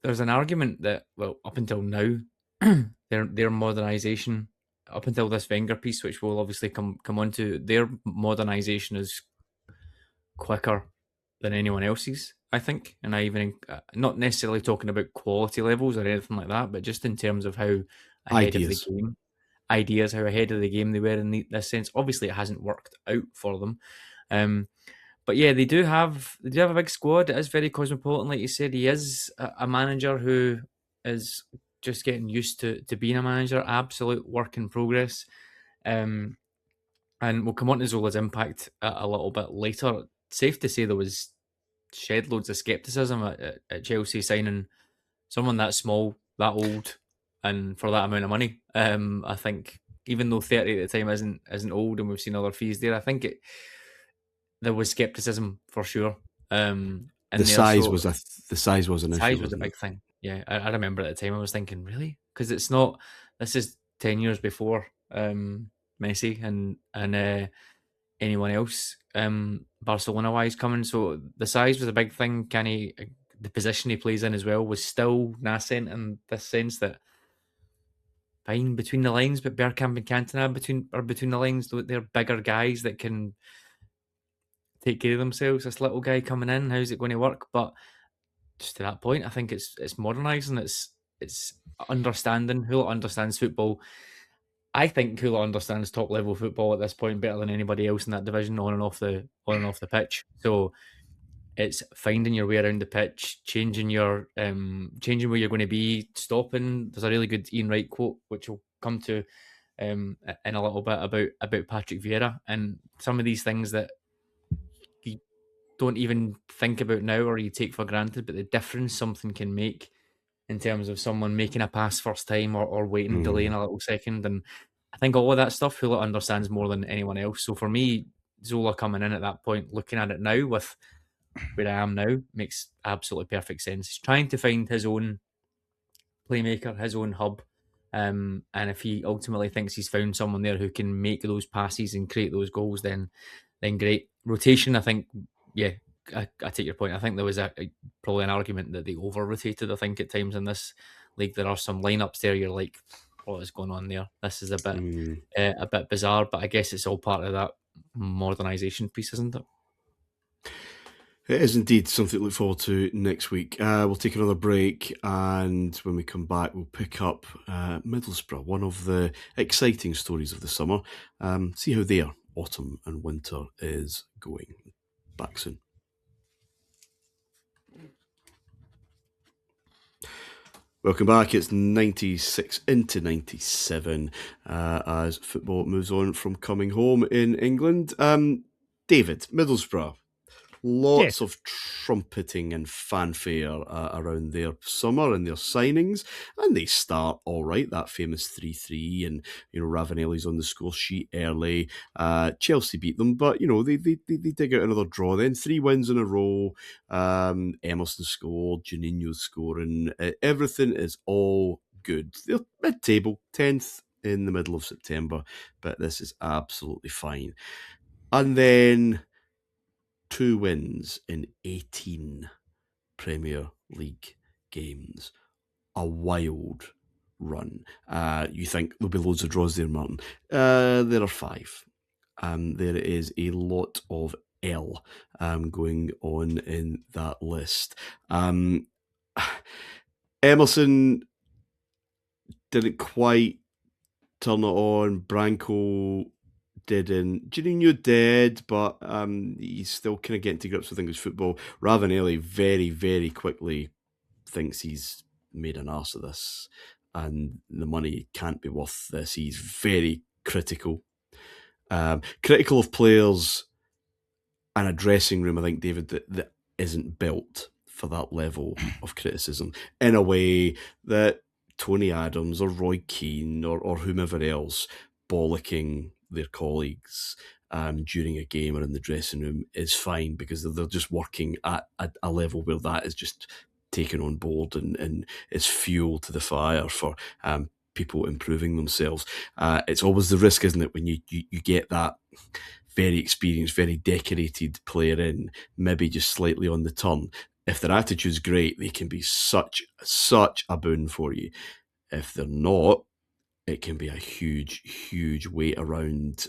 There's an argument that, well, up until now, their modernisation, up until this Wenger piece, which we'll obviously come on to, their modernisation is quicker than anyone else's, I think. And I even, not necessarily talking about quality levels or anything like that, but just in terms of how ahead of the game, how ahead of the game they were in this sense. Obviously, it hasn't worked out for them. But yeah, they do have a big squad. It is very cosmopolitan, like you said. He is a manager who is just getting used to being a manager. Absolute work in progress. And we'll come on to Zola's impact a little bit later. Safe to say there was shed loads of scepticism at Chelsea signing someone that small, that old, and for that amount of money. I think even though 30 at the time isn't old, and we've seen other fees there, I think there was scepticism for sure. And the size was an issue. Size was a big thing. Yeah, I remember at the time I was thinking, really, because it's not. This is 10 years before Messi and anyone else Barcelona wise coming. So the size was a big thing. The position he plays in as well was still nascent in this sense that fine between the lines, but Bergkamp and Cantona between the lines, they're bigger guys that can take care of themselves. This little guy coming in, how's it going to work? But just to that point, I think it's modernising. It's understanding. Hullet understands football. I think Hullet understands top level football at this point better than anybody else in that division, on and off the pitch. So it's finding your way around the pitch, changing where you're going to be, stopping. There's a really good Ian Wright quote which we'll come to in a little bit about Patrick Vieira, and some of these things that you don't even think about now or you take for granted, but the difference something can make in terms of someone making a pass first time or waiting, delaying a little second. And I think all of that stuff Hullet understands more than anyone else. So for me, Zola coming in at that point, looking at it now with where I am now, makes absolutely perfect sense. He's trying to find his own playmaker, his own hub. And if he ultimately thinks he's found someone there who can make those passes and create those goals, then great. Rotation, I think, yeah, I take your point. I think there was probably an argument that they over-rotated, I think, at times in this league. There are some lineups there you're like, what is going on there? This is a bit bizarre, but I guess it's all part of that modernisation piece, isn't it? It is indeed something to look forward to next week. We'll take another break, and when we come back, we'll pick up Middlesbrough, one of the exciting stories of the summer. See how their autumn and winter is going. Back soon. Welcome back. It's 96 into 97 as football moves on from coming home in England. David, Middlesbrough, lots of trumpeting and fanfare around their summer and their signings, and they start all right. That famous 3-3, and Ravanelli's on the score sheet early. Chelsea beat them, but they dig out another draw. Then 3 wins in a row. Emerson scored, Juninho's scoring. Everything is all good. They're mid-table, 10th in the middle of September, but this is absolutely fine. And then 2 wins in 18 Premier League games. A wild run. You think there'll be loads of draws there, Martin. There are 5. There is a lot of L going on in that list. Emerson didn't quite turn it on. Branco didn't. Juninho did, but he's still kind of getting to grips with English football. Ravanelli very, very quickly thinks he's made an arse of this and the money can't be worth this. He's very critical. Critical of players and a dressing room, I think, David, that isn't built for that level of criticism in a way that Tony Adams or Roy Keane or whomever else bollocking their colleagues during a game or in the dressing room is fine, because they're just working at a level where that is just taken on board and is fuel to the fire for people improving themselves. It's always the risk, isn't it, when you get that very experienced, very decorated player in, maybe just slightly on the turn. If their attitude's great, they can be such a boon for you. If they're not, it can be a huge weight around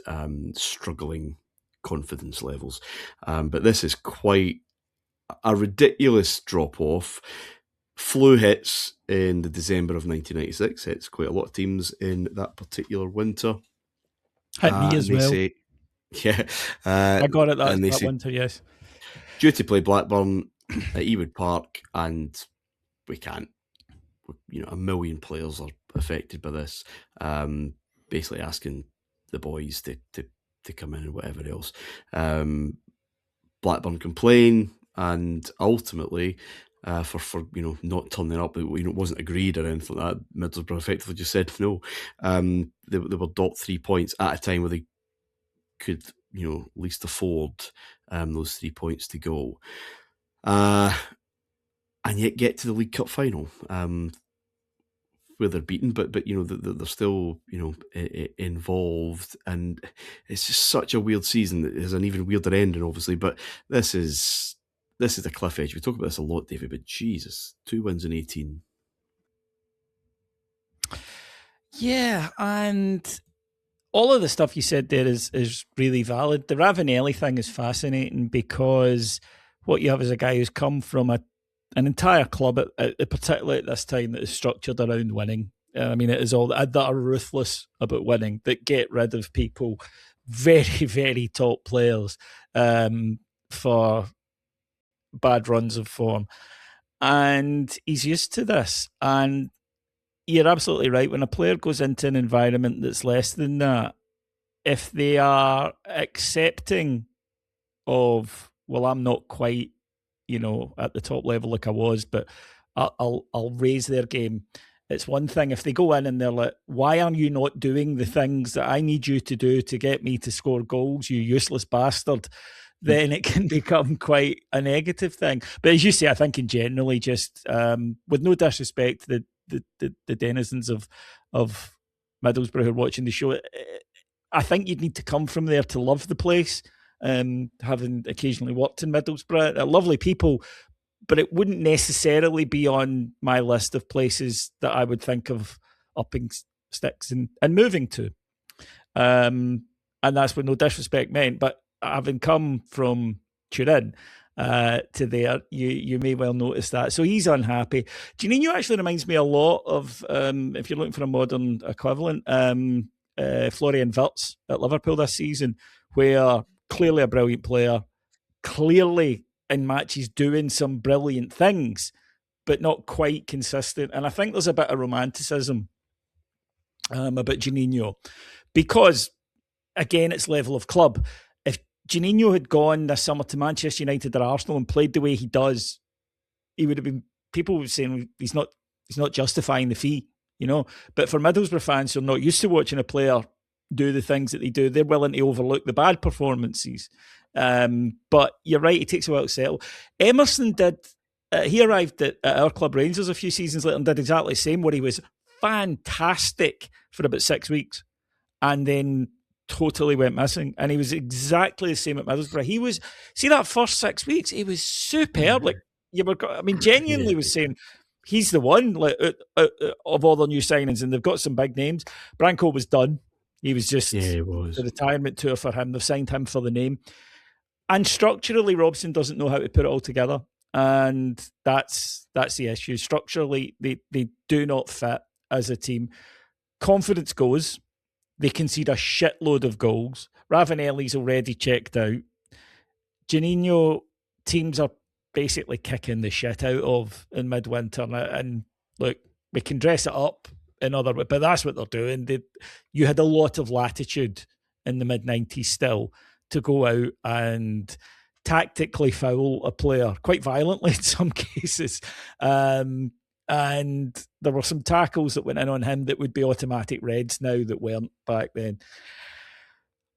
struggling confidence levels. But this is quite a ridiculous drop-off. Flu hits in the December of 1996. Hits quite a lot of teams in that particular winter. Hit me as well. Say, yeah. I got it that winter, yes. Due to play Blackburn at Ewood Park, and we can't. A million players are affected by this. Basically asking the boys to come in and whatever else. Blackburn complain, and ultimately, for not turning up, it wasn't agreed or anything like that. Middlesbrough effectively just said no. They were docked 3 points at a time where they could at least afford those 3 points to go. And yet get to the League Cup final, where they're beaten, but they're still involved, and it's just such a weird season. It has an even weirder ending, obviously, but this is the cliff edge. We talk about this a lot, David, but Jesus, 2 wins in 18. Yeah, and all of the stuff you said there is really valid. The Ravanelli thing is fascinating, because what you have is a guy who's come from an entire club, particularly at this time, that is structured around winning. I mean, it is all that are ruthless about winning, that get rid of people, very, very top players, for bad runs of form. And he's used to this. And you're absolutely right. When a player goes into an environment that's less than that, if they are accepting of, well, I'm not quite, at the top level like I was, but I'll raise their game. It's one thing if they go in and they're like, why are you not doing the things that I need you to do to get me to score goals, you useless bastard? Then it can become quite a negative thing. But as you say, I think in generally, just with no disrespect to the denizens of Middlesbrough who are watching the show, I think you'd need to come from there to love the place. Having occasionally worked in Middlesbrough, they're lovely people, but it wouldn't necessarily be on my list of places that I would think of upping sticks and moving to. And that's with no disrespect meant, but having come from Turin, to there. You may well notice that. So he's unhappy. Juninho actually reminds me a lot of, if you're looking for a modern equivalent, Florian Wirtz at Liverpool this season, where clearly a brilliant player, clearly in matches doing some brilliant things, but not quite consistent. And I think there's a bit of romanticism about Juninho, because, again, it's level of club. If Juninho had gone this summer to Manchester United or Arsenal and played the way he does, he would have been, people were saying he's not justifying the fee, you know. But for Middlesbrough fans who are not used to watching a player do the things that they do, they're willing to overlook the bad performances. But you're right, it takes a while to settle. Emerson did, he arrived at our club Rangers a few seasons later and did exactly the same, where he was fantastic for about 6 weeks and then totally went missing. And he was exactly the same at Middlesbrough. He was, see, that first 6 weeks, he was superb. Like, you were, I mean, genuinely was saying he's the one, like, of all the new signings, and they've got some big names. Branco was done. He was just he was. the retirement tour for him. They've signed him for the name. And structurally, Robson doesn't know how to put it all together. And that's the issue. Structurally, they do not fit as a team. Confidence goes. They concede a shitload of goals. Ravanelli's already checked out. Juninho, teams are basically kicking the shit out of in midwinter. And look, we can dress it up in other ways, but that's what they're doing. You had a lot of latitude in the mid-90s still to go out and tactically foul a player, quite violently in some cases. And there were some tackles that went in on him that would be automatic reds now that weren't back then.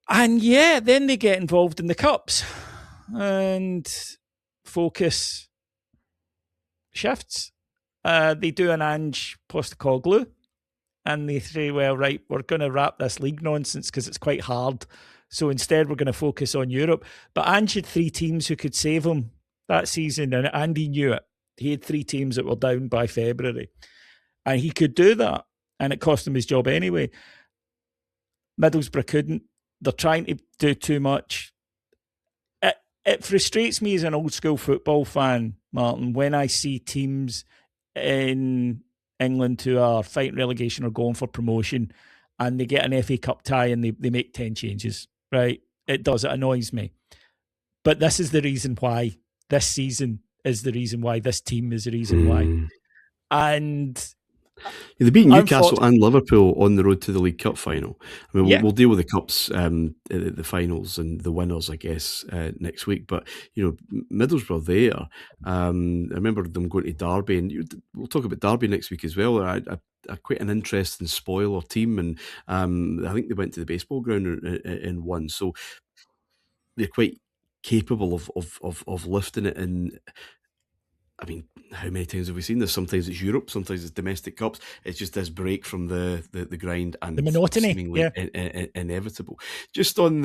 And yeah, then they get involved in the cups and focus shifts. They do an Ange Postecoglou and they say, well, right, we're going to wrap this league nonsense because it's quite hard. So instead, we're going to focus on Europe. But Ange had 3 teams who could save him that season, and Andy knew it. He had 3 teams that were down by February. And he could do that, and it cost him his job anyway. Middlesbrough couldn't. They're trying to do too much. It frustrates me as an old-school football fan, Martin, when I see teams in England who are fighting relegation or going for promotion, and they get an FA Cup tie and they make 10 changes, right? It does. It annoys me. But this is the reason why. This season is the reason why. This team is the reason why. And they beat Newcastle and Liverpool on the road to the League Cup final. I mean, we'll deal with the Cups, the finals and the winners, I guess, next week. But, you know, Middlesbrough there, I remember them going to Derby, and we'll talk about Derby next week as well. Quite an interesting spoiler team, and I think they went to the baseball ground and won. So they're quite capable of lifting it. And I mean, how many times have we seen this? Sometimes it's Europe, sometimes it's domestic cups. It's just this break from the grind and the monotony, seemingly inevitable. Just one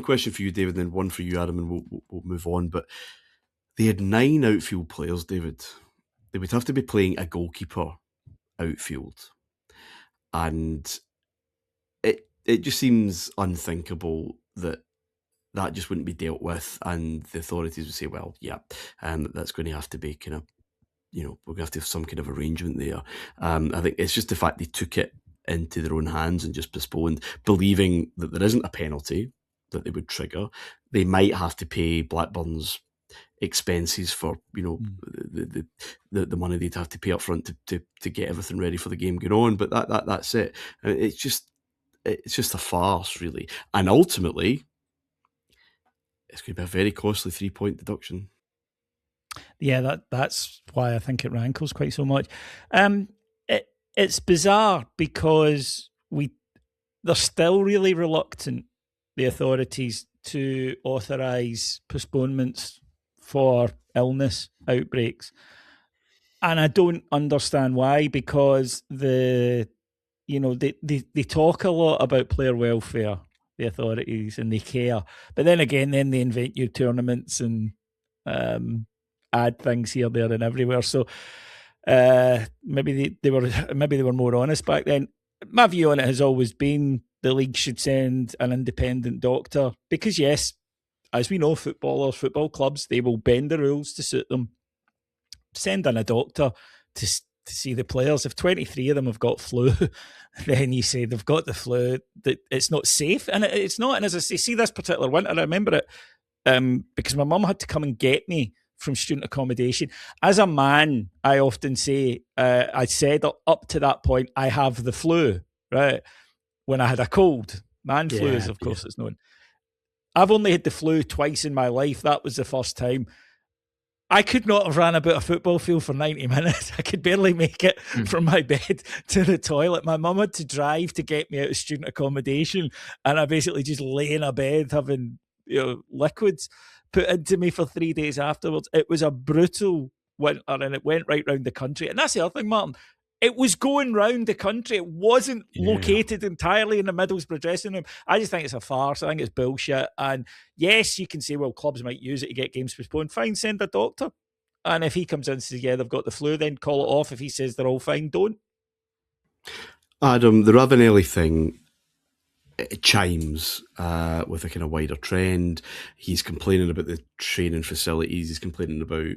question for you, David, and then one for you, Adam, and we'll move on. But they had 9 outfield players, David. They would have to be playing a goalkeeper outfield. And it just seems unthinkable that just wouldn't be dealt with, and the authorities would say, well, yeah, that's going to have to be kind of, you know, we're going to have to have some kind of arrangement there. I think it's just the fact they took it into their own hands and just postponed, believing that there isn't a penalty that they would trigger. They might have to pay Blackburn's expenses for, you know, the money they'd have to pay up front to get everything ready for the game going on. But that's it. It's just a farce, really. And ultimately, it's going to be a very costly 3-point deduction. Yeah, that's why I think it rankles quite so much. It's bizarre because they're still really reluctant, the authorities, to authorise postponements for illness outbreaks. And I don't understand why, because they talk a lot about player welfare, the authorities, and they care. But then again, they invent new tournaments and add things here, there, and everywhere. So maybe they were more honest back then. My view on it has always been the league should send an independent doctor, because yes, as we know, football clubs, they will bend the rules to suit them. Send in a doctor to see the players. If 23 of them have got flu, then you say they've got the flu, that it's not safe. And it's not. And as I say, see this particular winter, I remember it because my mum had to come and get me from student accommodation. As a man, I often say, I said up to that point, I have the flu, right? When I had a cold. Man flu, is, of course, it's known. I've only had the flu twice in my life. That was the first time. I could not have ran about a football field for 90 minutes. I could barely make it from my bed to the toilet. My mum had to drive to get me out of student accommodation, and I basically just lay in a bed having liquids put into me for 3 days afterwards. It was a brutal winter, and it went right round the country. And that's the other thing, Martin. It was going round the country. It wasn't located entirely in the Middlesbrough dressing room. I just think it's a farce. I think it's bullshit. And yes, you can say, well, clubs might use it to get games postponed. Fine, send a doctor. And if he comes in and says, yeah, they've got the flu, then call it off. If he says they're all fine, don't. Adam, the Ravanelli thing, it chimes with a kind of wider trend. He's complaining about the training facilities. He's complaining about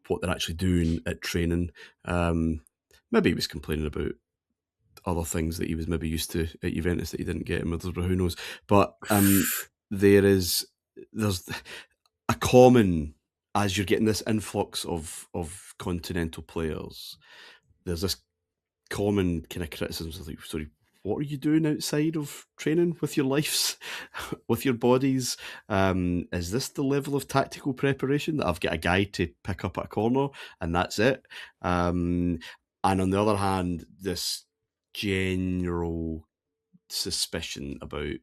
what they're actually doing at training. Maybe he was complaining about other things that he was maybe used to at Juventus that he didn't get in Middlesbrough, who knows. But there's a common, as you're getting this influx of continental players, there's this common kind of criticism of like, sorry, what are you doing outside of training with your lives, with your bodies? Is this the level of tactical preparation that I've got a guy to pick up at a corner and that's it? And on the other hand, this general suspicion about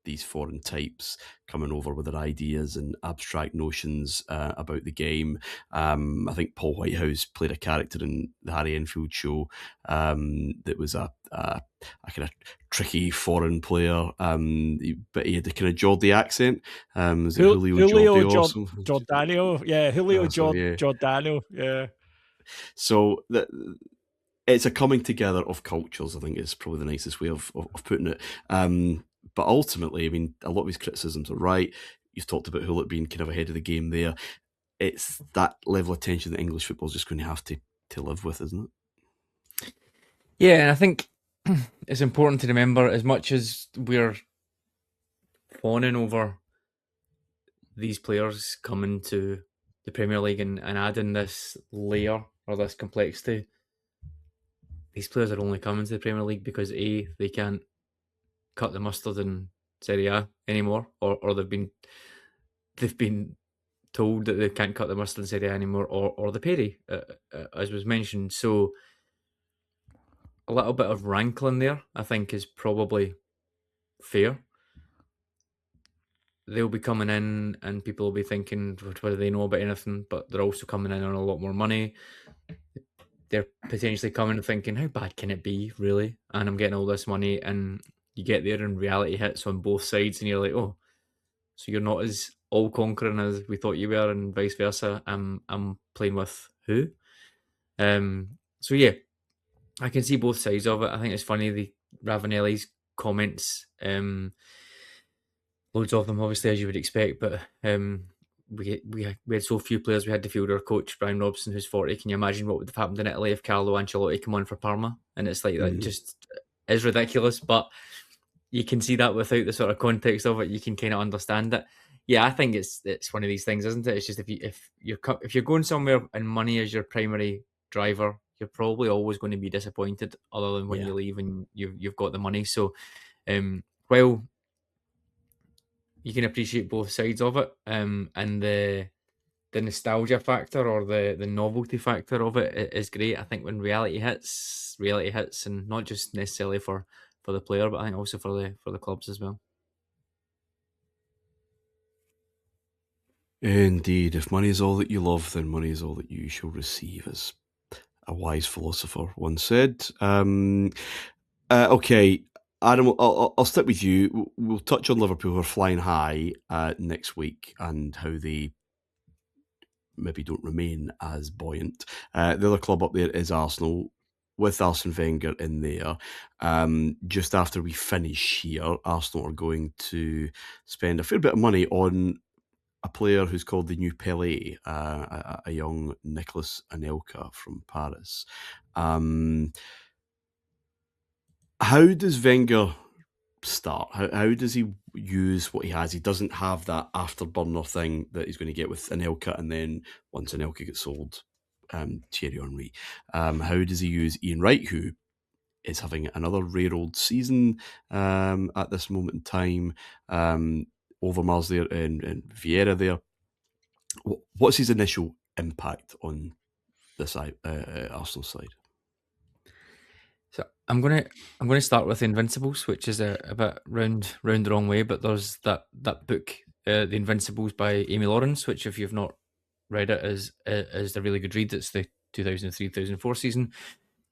these foreign types coming over with their ideas and abstract notions about the game. I think Paul Whitehouse played a character in the Harry Enfield show that was a kind of tricky foreign player, but he had the kind of Geordie accent. Was it Julio Giordano? Yeah, Julio Giordano. Yeah. So it's a coming together of cultures, I think is probably the nicest way of putting it. But ultimately, I mean, a lot of his criticisms are right. You've talked about Hullet being kind of ahead of the game there. It's that level of tension that English football is just going to have to live with, isn't it? Yeah, and I think it's important to remember, as much as we're fawning over these players coming to the Premier League and adding this layer or this complexity, these players are only coming to the Premier League because A, they can't cut the mustard in Serie A anymore, or they've been told that they can't cut the mustard in Serie A anymore, or the peri, as was mentioned. So a little bit of rankling there, I think, is probably fair. They'll be coming in and people will be thinking, whether they know about anything, but they're also coming in on a lot more money. They're potentially coming and thinking, how bad can it be, really? And I'm getting all this money, and you get there and reality hits on both sides and you're like, oh, so you're not as all-conquering as we thought you were, and vice versa. I'm playing with who? So yeah, I can see both sides of it. I think it's funny, the Ravanelli's comments, loads of them, obviously, as you would expect, but we had so few players. We had the fielder coach, Brian Robson, who's 40. Can you imagine what would have happened in Italy if Carlo Ancelotti came on for Parma? And it's like, that just is ridiculous, but you can see that without the sort of context of it, you can kind of understand it. Yeah, I think it's one of these things, isn't it? It's just if you're going somewhere and money is your primary driver, you're probably always going to be disappointed, other than when you leave and you've got the money. So, while you can appreciate both sides of it, and the nostalgia factor or the novelty factor of it is great. I think when reality hits, and not just necessarily for the player, but I think also for the clubs as well. Indeed, if money is all that you love, then money is all that you shall receive, as a wise philosopher once said. Okay, Adam, I'll stick with you. We'll touch on Liverpool, who are flying high next week, and how they maybe don't remain as buoyant. The other club up there is Arsenal. with Arsène Wenger in there, just after we finish here, Arsenal are going to spend a fair bit of money on a player who's called the new Pelé, a young Nicolas Anelka from Paris. How does Wenger start? How does he use what he has? He doesn't have that afterburner thing that he's going to get with Anelka, and then once Anelka gets sold, Thierry Henry. How does he use Ian Wright, who is having another rare old season at this moment in time? Overmars there and Vieira there. What's his initial impact on this Arsenal side? So I'm gonna start with Invincibles, which is a bit round the wrong way, but there's that book, The Invincibles by Amy Lawrence, which if you've not read it is a really good read. It's the 2003-2004 season,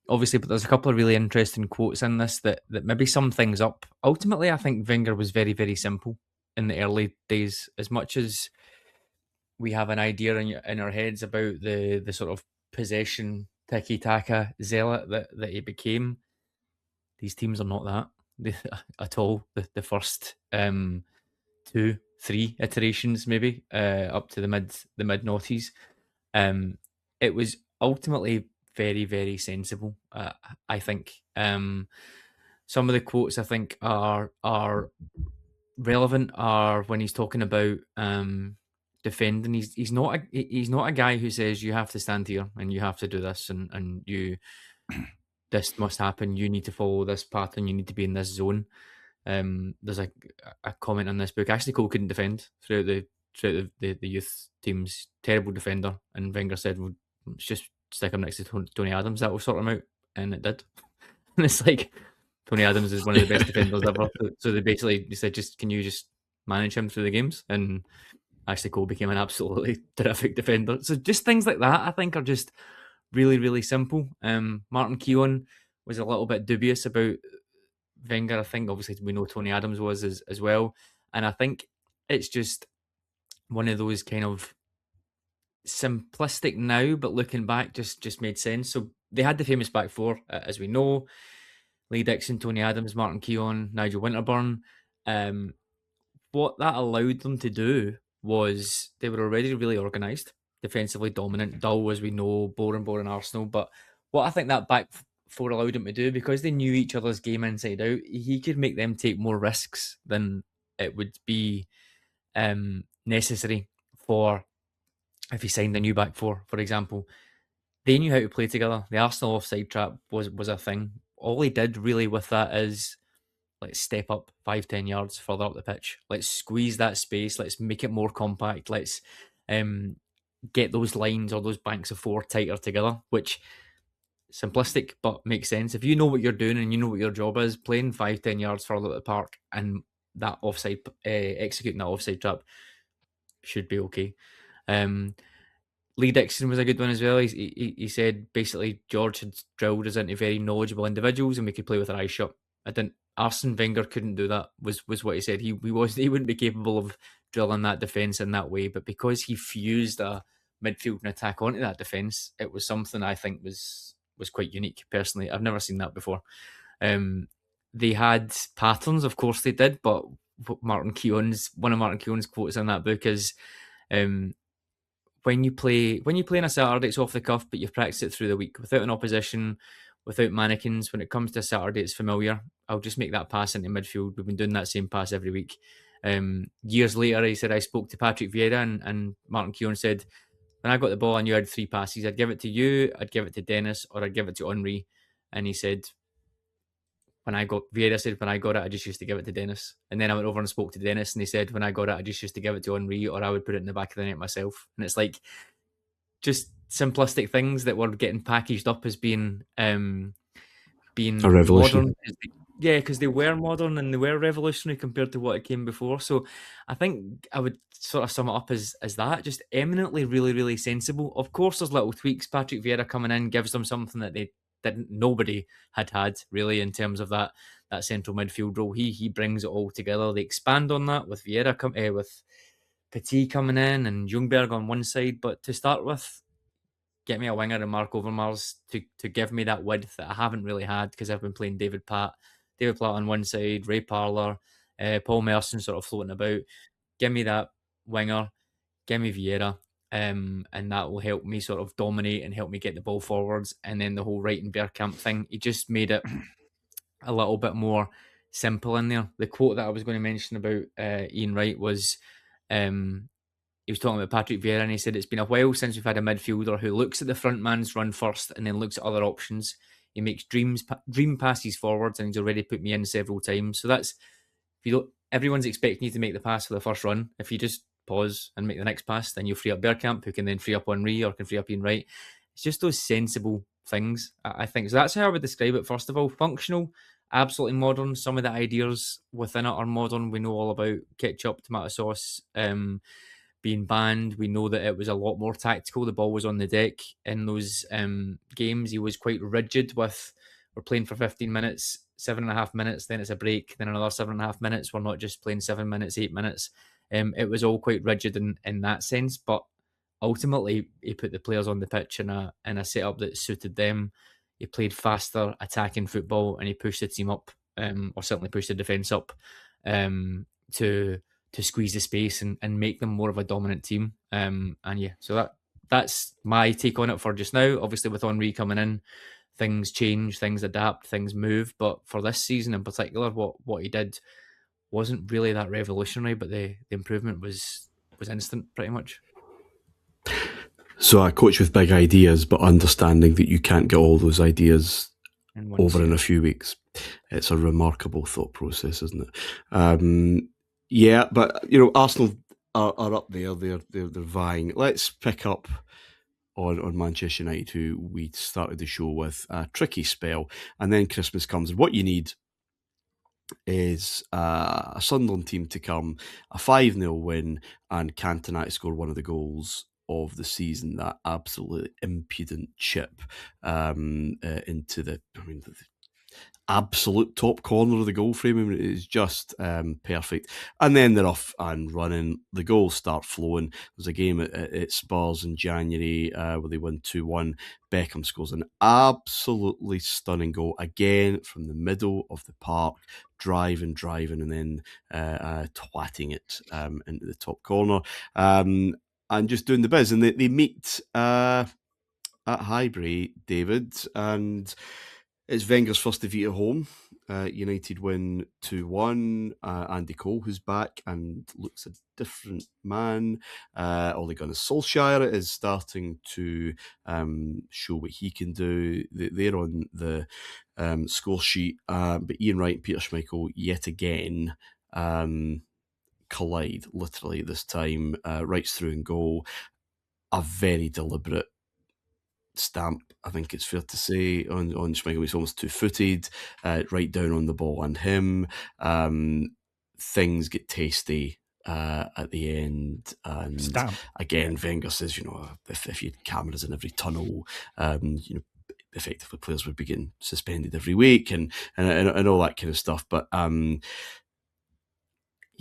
obviously, but there's a couple of really interesting quotes in this that maybe sum things up. Ultimately, I think Wenger was very, very simple in the early days. As much as we have an idea in our heads about the sort of possession tiki-taka zealot that he became, these teams are not that at all. The first 2-3 iterations, maybe up to the mid noughties, it was ultimately very, very sensible. I think some of the quotes I think are relevant are when he's talking about defending. He's not a guy who says you have to stand here and you have to do this and you this must happen. You need to follow this pattern. You need to be in this zone. There's a comment on this book. Ashley Cole couldn't defend throughout the youth team's terrible defender, and Wenger said, "Well, let's just stick him next to Tony Adams. That will sort him out," and it did. And it's like Tony Adams is one of the best defenders ever. So they basically said, "Just can you just manage him through the games?" And Ashley Cole became an absolutely terrific defender. So just things like that, I think, are just really, really simple. Martin Keown was a little bit dubious about Wenger. I think obviously we know Tony Adams was as well, and I think it's just one of those kind of simplistic now, but looking back, just made sense. So they had the famous back four, as we know: Lee Dixon, Tony Adams, Martin Keown, Nigel Winterburn. What that allowed them to do was they were already really organised, defensively dominant, dull as we know, boring Arsenal. But what I think that back four allowed him to do, because they knew each other's game inside out, he could make them take more risks than it would be necessary for if he signed a new back four, for example. They knew how to play together. The Arsenal offside trap was a thing. All he did really with that is let's step up 5-10 yards further up the pitch. Let's squeeze that space. Let's make it more compact. Let's get those lines or those banks of four tighter together, which simplistic but makes sense. If you know what you're doing and you know what your job is, playing 5-10 yards further up the park and that offside, executing that offside trap should be okay. Lee Dixon was a good one as well. He said basically George had drilled us into very knowledgeable individuals and we could play with our eyes shut. Arsène Wenger couldn't do that, was what he said. He wouldn't be capable of drilling that defence in that way, but because he fused a midfield and attack onto that defence, it was something I think was quite unique. Personally, I've never seen that before. They had patterns, of course they did, but one of Martin Keown's quotes in that book is when you play on a Saturday, it's off the cuff, but you've practiced it through the week without an opposition, without mannequins. When it comes to a Saturday, it's familiar. I'll just make that pass into midfield. We've been doing that same pass every week. Years later, he said, I spoke to Patrick Vieira and Martin Keown said, when I got the ball, I knew I had three passes. I'd give it to you, I'd give it to Dennis, or I'd give it to Henry. And he said, Vieira said, when I got it, I just used to give it to Dennis. And then I went over and spoke to Dennis, and he said, when I got it, I just used to give it to Henry, or I would put it in the back of the net myself. And it's like just simplistic things that were getting packaged up as being a revolution. Modern. Yeah, because they were modern and they were revolutionary compared to what it came before. So I think I would sort of sum it up as that, just eminently really, really sensible. Of course, there's little tweaks. Patrick Vieira coming in gives them something that nobody had really in terms of that central midfield role. He brings it all together. They expand on that with Vieira with Petit coming in and Ljungberg on one side. But to start with, get me a winger and Mark Overmars to give me that width that I haven't really had because I've been playing David Platt on one side, Ray Parlour, Paul Merson sort of floating about. Give me that winger, give me Vieira, and that will help me sort of dominate and help me get the ball forwards. And then the whole Wright and Bergkamp thing, he just made it a little bit more simple in there. The quote that I was going to mention about Ian Wright was he was talking about Patrick Vieira, and he said it's been a while since we've had a midfielder who looks at the front man's run first and then looks at other options. He makes dream passes forwards, and he's already put me in several times. So that's, if you don't, everyone's expecting you to make the pass for the first run. If you just pause and make the next pass, then you'll free up Bergkamp, who can then free up Henry or can free up Ian Wright. It's just those sensible things, I think. So that's how I would describe it. First of all, functional, absolutely modern. Some of the ideas within it are modern. We know all about ketchup, tomato sauce, being banned. We know that it was a lot more tactical. The ball was on the deck in those games. He was quite rigid with, we're playing for 15 minutes, 7.5 minutes, then it's a break, then another 7.5 minutes. We're not just playing 7 minutes, 8 minutes. It was all quite rigid in that sense, but ultimately he put the players on the pitch in a setup that suited them. He played faster, attacking football, and he pushed the team up, or certainly pushed the defence up to squeeze the space and make them more of a dominant team. And yeah, so that's my take on it for just now. Obviously, with Henry coming in, things change, things adapt, things move. But for this season in particular, what he did wasn't really that revolutionary, but the improvement was instant, pretty much. So a coach with big ideas, but understanding that you can't get all those ideas over in a few weeks. It's a remarkable thought process, isn't it? Yeah, but Arsenal are up there. They're vying. Let's pick up on Manchester United, who we started the show with a tricky spell, and then Christmas comes, and what you need is a Sunderland team to come, a 5-0 win, and Cantona to score one of the goals of the season, that absolutely impudent chip into the absolute top corner of the goal frame. I mean, it is just perfect. And then they're off and running. The goals start flowing. There's a game at Spurs in January where they win 2-1. Beckham scores an absolutely stunning goal, again from the middle of the park, driving, and then twatting it into the top corner. And just doing the biz. And they meet at Highbury, David, and it's Wenger's first defeat at home. United win 2-1. Andy Cole, who's back and looks a different man. Ole Gunnar Solskjaer is starting to show what he can do. They're on the score sheet. But Ian Wright and Peter Schmeichel, yet again, collide, literally this time. Wright's through and goal. A very deliberate stamp, I think it's fair to say, on Schmeichel. He's almost two-footed, right down on the ball and him. Things get tasty at the end, and Stamp. Again, Wenger says, if you had cameras in every tunnel, effectively players would be getting suspended every week and all that kind of stuff. But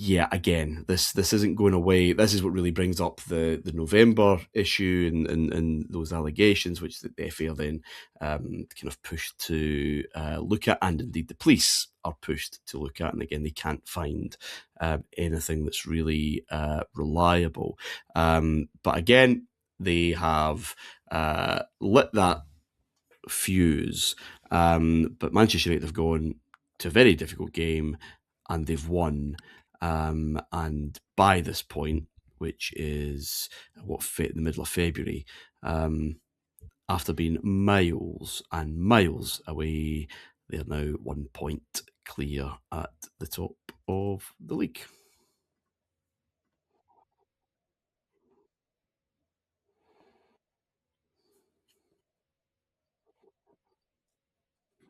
yeah, again, this isn't going away. This is what really brings up the November issue and those allegations, which the FA are then kind of pushed to look at, and indeed the police are pushed to look at. And again, they can't find anything that's really reliable. But again, they have lit that fuse. But Manchester United have gone to a very difficult game and they've won. And by this point, which is the middle of February, after being miles and miles away, they're now 1 point clear at the top of the league.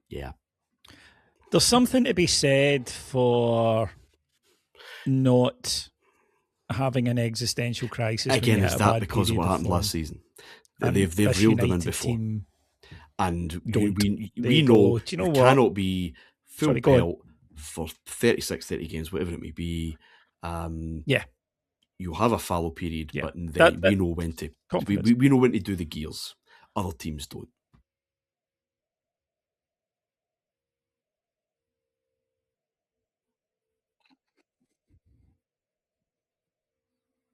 Yeah. There's something to be said for not having an existential crisis. Again, is that because of what happened last season? They've reeled them in before. And we know it cannot be full pelt for 36, 30 games, whatever it may be. You have a fallow period, but then we know when to we know when to do the gears. other teams don't.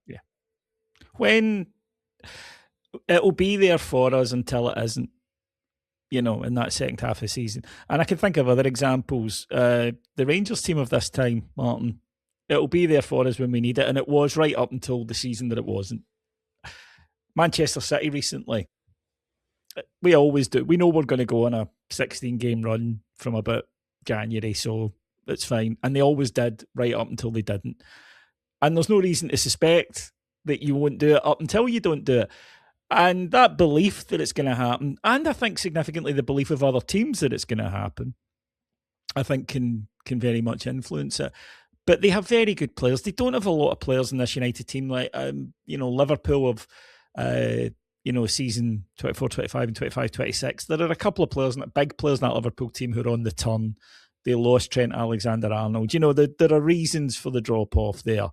Yeah. When it'll be there for us until it isn't, in that second half of the season. And I can think of other examples. The Rangers team of this time, Martin, it'll be there for us when we need it. And it was right up until the season that it wasn't. Manchester City recently, we always do. We know we're going to go on a 16-game run from about January, so it's fine. And they always did right up until they didn't. And there's no reason to suspect that you won't do it up until you don't do it. And that belief that it's going to happen, and I think significantly the belief of other teams that it's going to happen, I think can very much influence it. But they have very good players. They don't have a lot of players in this United team. Like, Liverpool have, season 24, 25 and 25, 26. There are a couple of players, big players in that Liverpool team who are on the turn. They lost Trent Alexander-Arnold. There are reasons for the drop-off there.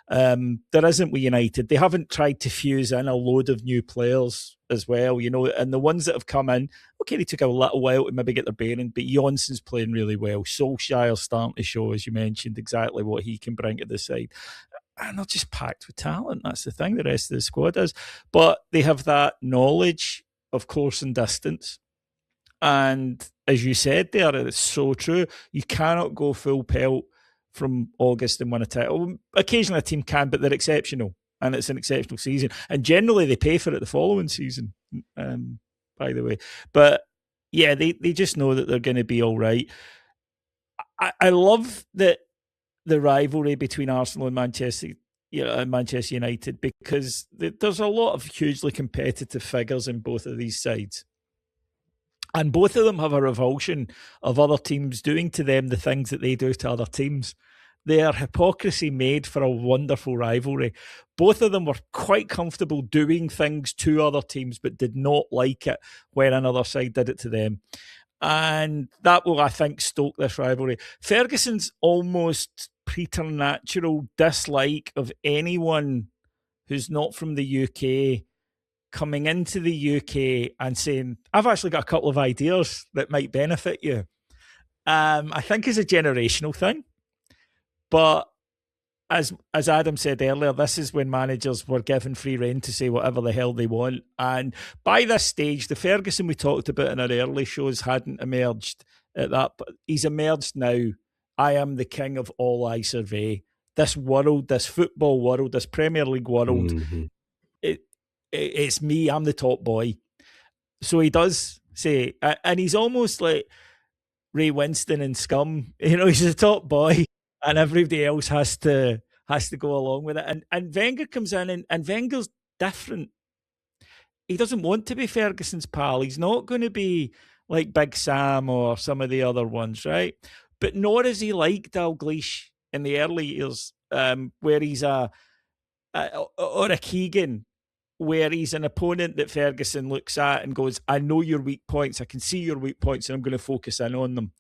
There isn't with United. They haven't tried to fuse in a load of new players as well, and the ones that have come in, okay, they took a little while to maybe get their bearing, but Johnson's playing really well. Solskjaer's starting to show, as you mentioned, exactly what he can bring to the side. And they're just packed with talent. That's the thing. The rest of the squad is. But they have that knowledge of course and distance. And as you said there, it's so true. You cannot go full pelt from August and win a title. Occasionally a team can, but they're exceptional. And it's an exceptional season. And generally they pay for it the following season, by the way. But yeah, they just know that they're going to be all right. I love that the rivalry between Arsenal and Manchester United, because there's a lot of hugely competitive figures in both of these sides. And both of them have a revulsion of other teams doing to them the things that they do to other teams. They are hypocrisy made for a wonderful rivalry. Both of them were quite comfortable doing things to other teams, but did not like it when another side did it to them. And that will, I think, stoke this rivalry. Ferguson's almost preternatural dislike of anyone who's not from the UK coming into the UK and saying, I've actually got a couple of ideas that might benefit you, I think is a generational thing. But as Adam said earlier, this is when managers were given free rein to say whatever the hell they want. And by this stage, the Ferguson we talked about in our early shows hadn't emerged at that. But he's emerged now. I am the king of all I survey. This world, this football world, this Premier League world, it's me, I'm the top boy. So he does say, and he's almost like Ray Winston in Scum, he's the top boy and everybody else has to go along with it. And Wenger comes in and Wenger's different. He doesn't want to be Ferguson's pal. He's not going to be like Big Sam or some of the other ones, right? But nor is he like Dalglish in the early years, where he's or a Keegan, where he's an opponent that Ferguson looks at and goes, I know your weak points. I can see your weak points and I'm going to focus in on them.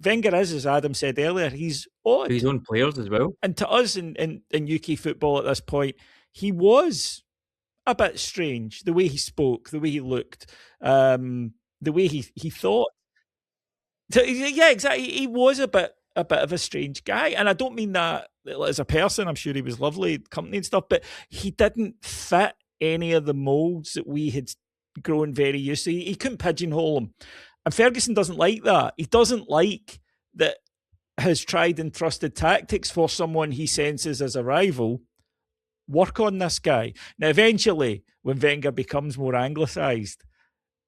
Wenger is, as Adam said earlier, he's odd. His own players as well. And to us in UK football at this point, he was a bit strange. The way he spoke, the way he looked, the way he thought. So, yeah, exactly. He was a bit of a strange guy. And I don't mean that as a person. I'm sure he was lovely, company and stuff, but he didn't fit any of the molds that we had grown very used to. He couldn't pigeonhole him. And Ferguson doesn't like that. He doesn't like that his tried and trusted tactics for someone he senses as a rival work on this guy. Now, eventually, when Wenger becomes more anglicised,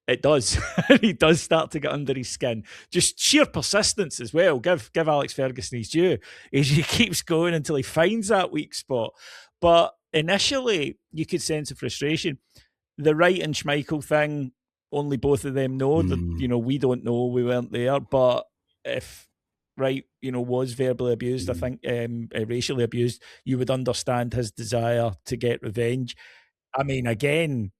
it does. He does start to get under his skin. Just sheer persistence as well. Give Alex Ferguson his due. He keeps going until he finds that weak spot. But initially, you could sense a frustration. The Wright and Schmeichel thing, only both of them know that, we don't know, we weren't there. But if Wright, was verbally abused, I think racially abused, you would understand his desire to get revenge. I mean, again,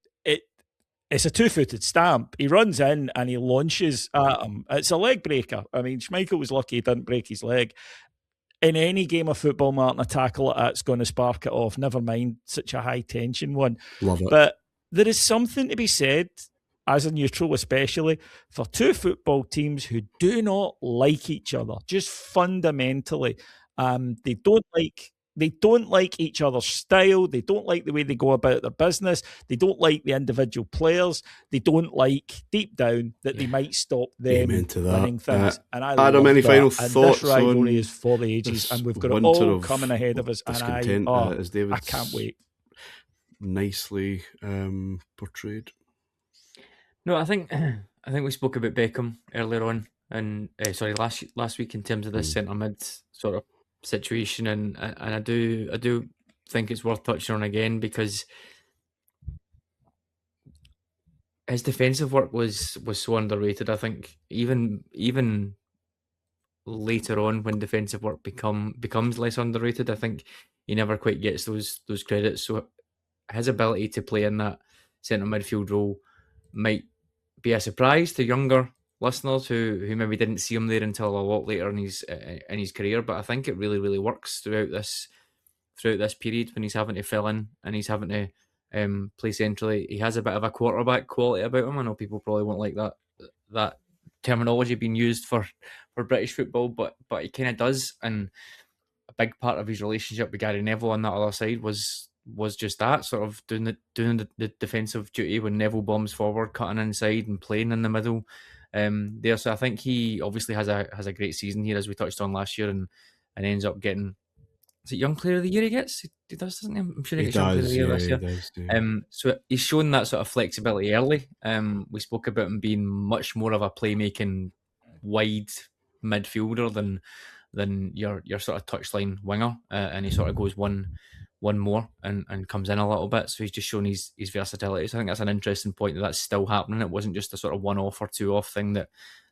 it's a two-footed stamp. He runs in and he launches at him. It's a leg breaker. I mean, Schmeichel was lucky he didn't break his leg. In any game of football, Martin, a tackle at that's going to spark it off. Never mind such a high-tension one. Love it. But there is something to be said as a neutral especially, for two football teams who do not like each other, just fundamentally. They don't like each other's style. They don't like the way they go about their business. They don't like the individual players. They don't like, deep down, that they might stop them winning things. And I Adam, love any that. final and thoughts? This rivalry on is for the ages, and we've got it all coming ahead of us. And I can't wait. Nicely portrayed. No, I think we spoke about Beckham earlier on, and last week in terms of this centre mid sort of situation, and I do think it's worth touching on again, because his defensive work was so underrated. I think even later on, when defensive work becomes less underrated, I think he never quite gets those credits. So his ability to play in that centre midfield role might be a surprise to younger listeners who maybe didn't see him there until a lot later in his career. But I think it really, really works throughout this period when he's having to fill in and he's having to play centrally. He has a bit of a quarterback quality about him. I know people probably won't like that terminology being used for British football, but he kind of does. And a big part of his relationship with Gary Neville on that other side was just that, sort of doing the defensive duty when Neville bombs forward, cutting inside and playing in the middle there. So I think he obviously has a great season here, as we touched on last year, and ends up getting, is it Young Player of the Year he gets? He does, doesn't he? I'm sure he gets Young Player of the Year this year. Does, yeah. So he's shown that sort of flexibility early. We spoke about him being much more of a playmaking wide midfielder than your sort of touchline winger, and he sort of goes one more and comes in a little bit. So he's just shown his versatility. So I think that's an interesting point that's still happening. It wasn't just a sort of 1-off or 2-off thing that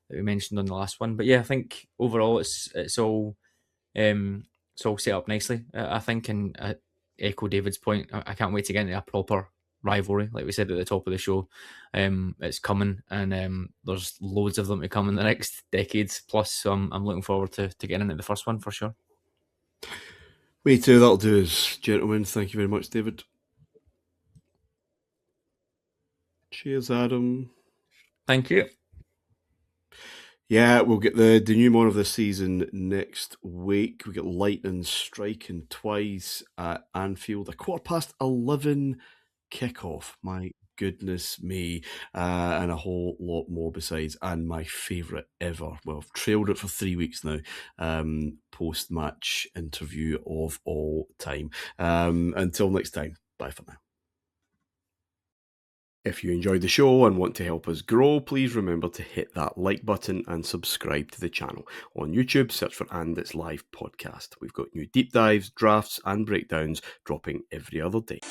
we mentioned on the last one. But yeah, I think overall it's all set up nicely. I think, and echo David's point, I can't wait to get into a proper rivalry, like we said at the top of the show. It's coming, and there's loads of them to come in the next decades plus. So I'm looking forward to getting into the first one for sure. Me too. That'll do us, gentlemen. Thank you very much, David. Cheers, Adam. Thank you. Yeah, we'll get the denouement of the season next week. We get Lightning striking twice at Anfield. A 11:15 kickoff. My goodness me. And a whole lot more besides. And my favourite ever, well, I've trailed it for 3 weeks now, post-match interview of all time. Until next time, bye for now. If you enjoyed the show and want to help us grow, please remember to hit that like button and subscribe to the channel. On YouTube, search for And It's Live Podcast. We've got new deep dives, drafts and breakdowns dropping every other day.